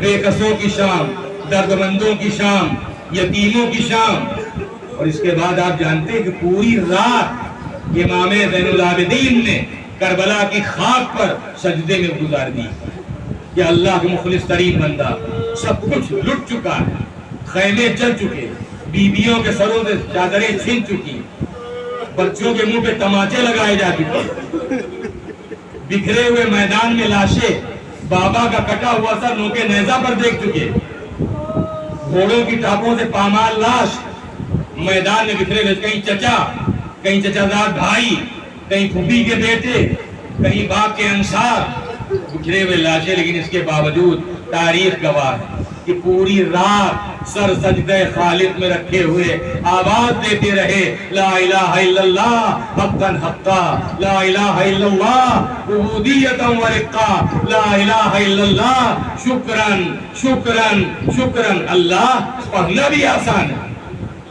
بے کسوں کی شام، دردمندوں کی شام، یتیموں کی شام، اور اس کے بعد آپ جانتے ہیں کہ پوری رات امام زین العابدین نے کربلا کی خاک پر سجدے میں گزار دی کہ اللہ کے مخلص ترین بندہ، سب کچھ لٹ چکا ہے، خیمے چل چکے، بیویوں کے سروں سے چادریں چھین چکی، بچوں کے منہ پہ تماچے لگائے جا چکے، بکھرے ہوئے میدان میں لاشیں، بابا کا کٹا ہوا سر نوکے نیزہ پر دیکھ چکے، گھوڑوں کی ٹاپوں سے پامال لاش میدان میں بکھرے ہوئے، کہیں چچا، کہیں چچا زاد بھائی، کہیں پھوپھی کے بیٹے، کہیں باپ کے انصار، بکھرے ہوئے لاشیں۔ لیکن اس کے باوجود تاریخ گواہ ہے کہ پوری رات سر سجدہ خالق میں رکھے ہوئے آواز دیتے رہے، لا الہ الا اللہ حقا حقا، لا الہ الا اللہ عبودیتا و رقا، لا الہ الا اللہ شکرن شکرن شکرن۔ اللہ پڑھنا بھی آسان ہے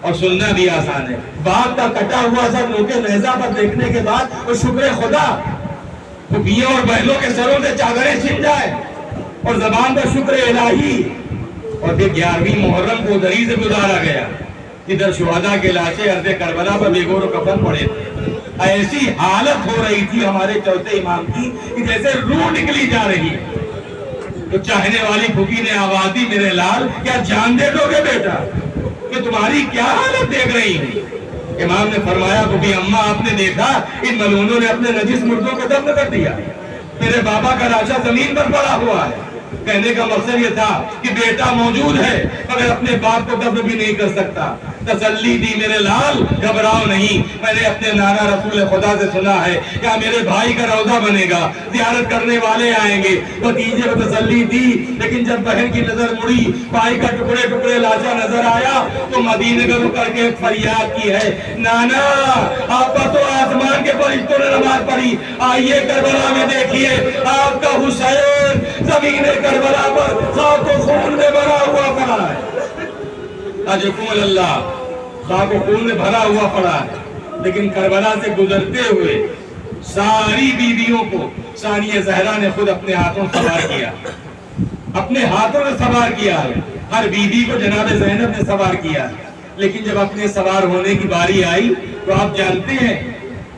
اور سننا بھی آسان ہے۔ باپ کا کٹا ہوا سر نوکے نیزہ پر دیکھنے کے بعد وہ شکر خدا، پھوپھیوں اور بہنوں کے سروں سے چادریں چھن جائے اور زبان پر شکر الہی، اور پھر 11ویں محرم کو دری سے گزارا گیا، ادھر شہداء کے لاشیں ارض کربلا پر بے گور و کفن پڑے تھے، ایسی حالت ہو رہی تھی ہمارے چوتھے امام کی کہ جیسے روح نکلی جا رہی ہے۔ تو چاہنے والی پھوپھی نے آواز دی، میرے لال کیا جان دے دو گے بیٹا؟ کہ تمہاری کیا حالت دیکھ رہی ہے؟ امام نے فرمایا، پھوپھی اماں آپ نے دیکھا ان ملعونوں نے اپنے نجس مردوں کو دفن کر دیا، میرے بابا کا لاشا زمین پر پڑا ہوا ہے۔ کہنے کا مقصد یہ تھا کہ بیٹا موجود ہے مگر اپنے باپ کو دفن بھی نہیں کر سکتا۔ تسلی دی، میرے لال گھبراؤ نہیں، میں نے اپنے نانا رسول خدا سے سنا ہے کیا میرے بھائی کا روزہ بنے گا، زیارت کرنے والے آئیں گے۔ بھتیجے کو تسلی دی، لیکن جب بہن کی نظر مڑی، بھائی کا ٹکڑے ٹکڑے لاشا نظر آیا تو مدینے کا رک کر کے ایک فریاد کی ہے، نانا آپ پر تو آسمان کے فرشتوں نے نماز پڑھی، آئیے کربلا میں دیکھیے آپ کا حسین زمین کربلا پر خاک و خون میں بھرا ہوا پڑا ہے۔ اجکول اللہ، خاک و خون میں بھرا ہوا پڑا ہے۔ لیکن کربلا سے گزرتے ہوئے ساری بیویوں کو ثانیہ زہرا نے خود اپنے ہاتھوں سوار کیا، اپنے ہاتھوں نے سوار کیا ہے۔ ہر بیوی کو جناب زینب نے سوار کیا ہے۔ لیکن جب اپنے سوار ہونے کی باری آئی تو آپ جانتے ہیں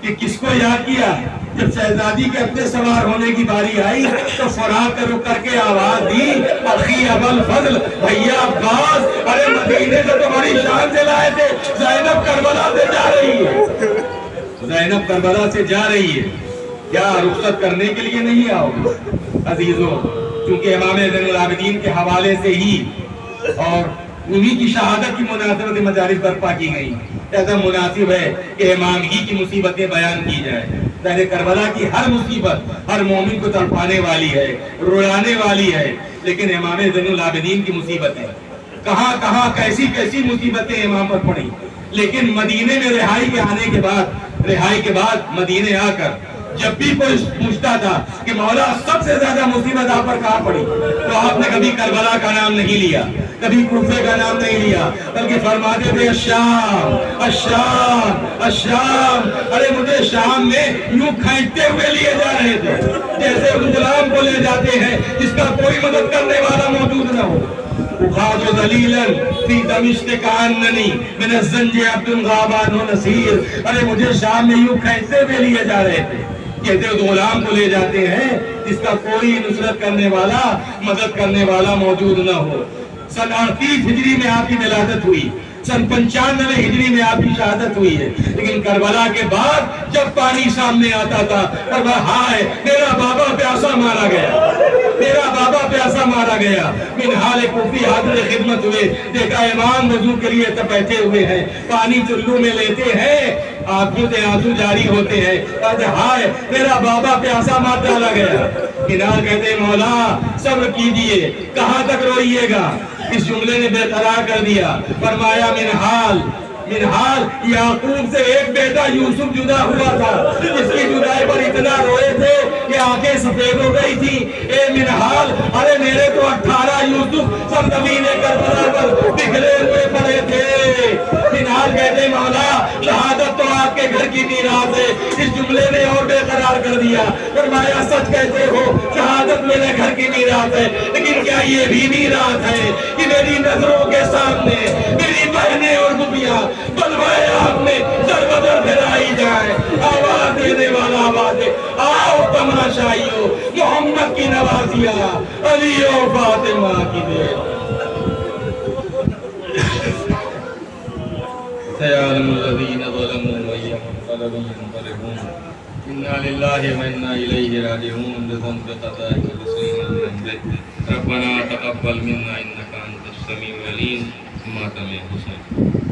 کہ کس کو یاد کیا؟ جب شہزادی کے اپنے سوار ہونے کی باری آئی تو فراق رک کر کے آواز دی، اخی ابو الفضل، بھیا عباس، ارے مدینے سے تو بڑی شان سے لائے تھے، زینب کربلا سے جا رہی ہے، زینب کربلا سے جا رہی ہے، کیا رخصت کرنے کے لیے نہیں آؤ گے؟ عزیزو، چونکہ امام زین العابدین کے حوالے سے ہی اور انہی کی شہادت کی مناسبت مجالس برپا کی گئی، ایسا مناسب ہے کہ امام ہی کی مصیبتیں بیان کی جائیں۔ ظاہر کربلا کی ہر مصیبت ہر مومن کو تڑپانے والی ہے، رولانے والی ہے، لیکن امام زین العابدین کی مصیبتیں کہاں کہاں کیسی کیسی مصیبتیں امام پر پڑی، لیکن مدینے میں رہائی کے بعد مدینے آ کر جب بھی کوئی پوچھتا تھا کہ مولا سب سے زیادہ مصیبت آپ پر کہاں پڑی، تو آپ نے کبھی کربلا کا نام نہیں لیا، کبھی کوفے کا نام نہیں لیا، بلکہ فرماتے تھے الشام الشام الشام۔ ارے مجھے شام میں یوں کھینچتے ہوئے لیے جا رہے تھے جیسے اس غلام کو لے جاتے ہیں جس کا کوئی مدد کرنے والا موجود نہ ہو۔ اخاذ ذلیلا فی دمشق کاننی من الزنج عبد غابان نصیر۔ ارے مجھے شام میں یوں کھینچتے ہوئے لیے جا رہے تھے کہتے اس غلام کو لے جاتے ہیں جس کا کوئی نصرت کرنے والا مدد کرنے والا موجود نہ ہو۔ سن 38 ہجری میں آپ کی ولادت ہوئی، سن 95 ہجری میں آپ کی شہادت ہوئی ہے، لیکن کربلا کے بعد جب پانی سامنے آتا تھا فرمایا ہائے میرا بابا پیاسا مارا گیا، میرا بابا پیاسا مارا گیا۔ منہال کوفی حاضر خدمت ہوئے، دیکھا امام وضو کے لیے تب بیٹھے ہوئے ہیں، پانی چلو میں لیتے ہیں، آنکھوں سے آنسو جاری ہوتے ہیں، کہتے ہائے میرا بابا پیاسا مار ڈالا گیا۔ منہال کہتے مولا صبر کیجئے، کہاں تک روئیے گا؟ اس جملے نے بے قرار کر دیا، فرمایا منہال یعقوب سے ایک بیٹا یوسف جدا ہوا تھا، جس کی جدائی پر اتنا روئے تھے کہ آنکھیں سفید ہو گئی تھی۔ اے منہال، ارے میرے تو 18 یوسف سرزمین کربلا پر بکھرے ہوئے پڑے تھے۔ منہال کہتے مولا شہادت تو آپ کے گھر کی میراث ہے۔ اس جملے نے اور بے قرار کر دیا، فرمایا سچ کہتے ہو شہادت میرے گھر کی میراث ہے، لیکن کیا یہ بھی میراث ہے کہ میری نظروں کے سامنے میری بہنیں اور بھوپیاں بلوائے آپ میں در بدر پھیلائی جائیں؟ آواز دینے والا آواز دے، آؤ تماشائیو محمد کی نوازیاں، علی و فاطمہ کی دے۔ سيعلم الذين ظلموا أي منقلب ينقلبون إنا لله وإنا إليه راجعون بذنب قضائك وتسليم الذنب ربنا تقبل منا إنك أنت السميع العليم ماتم حسين۔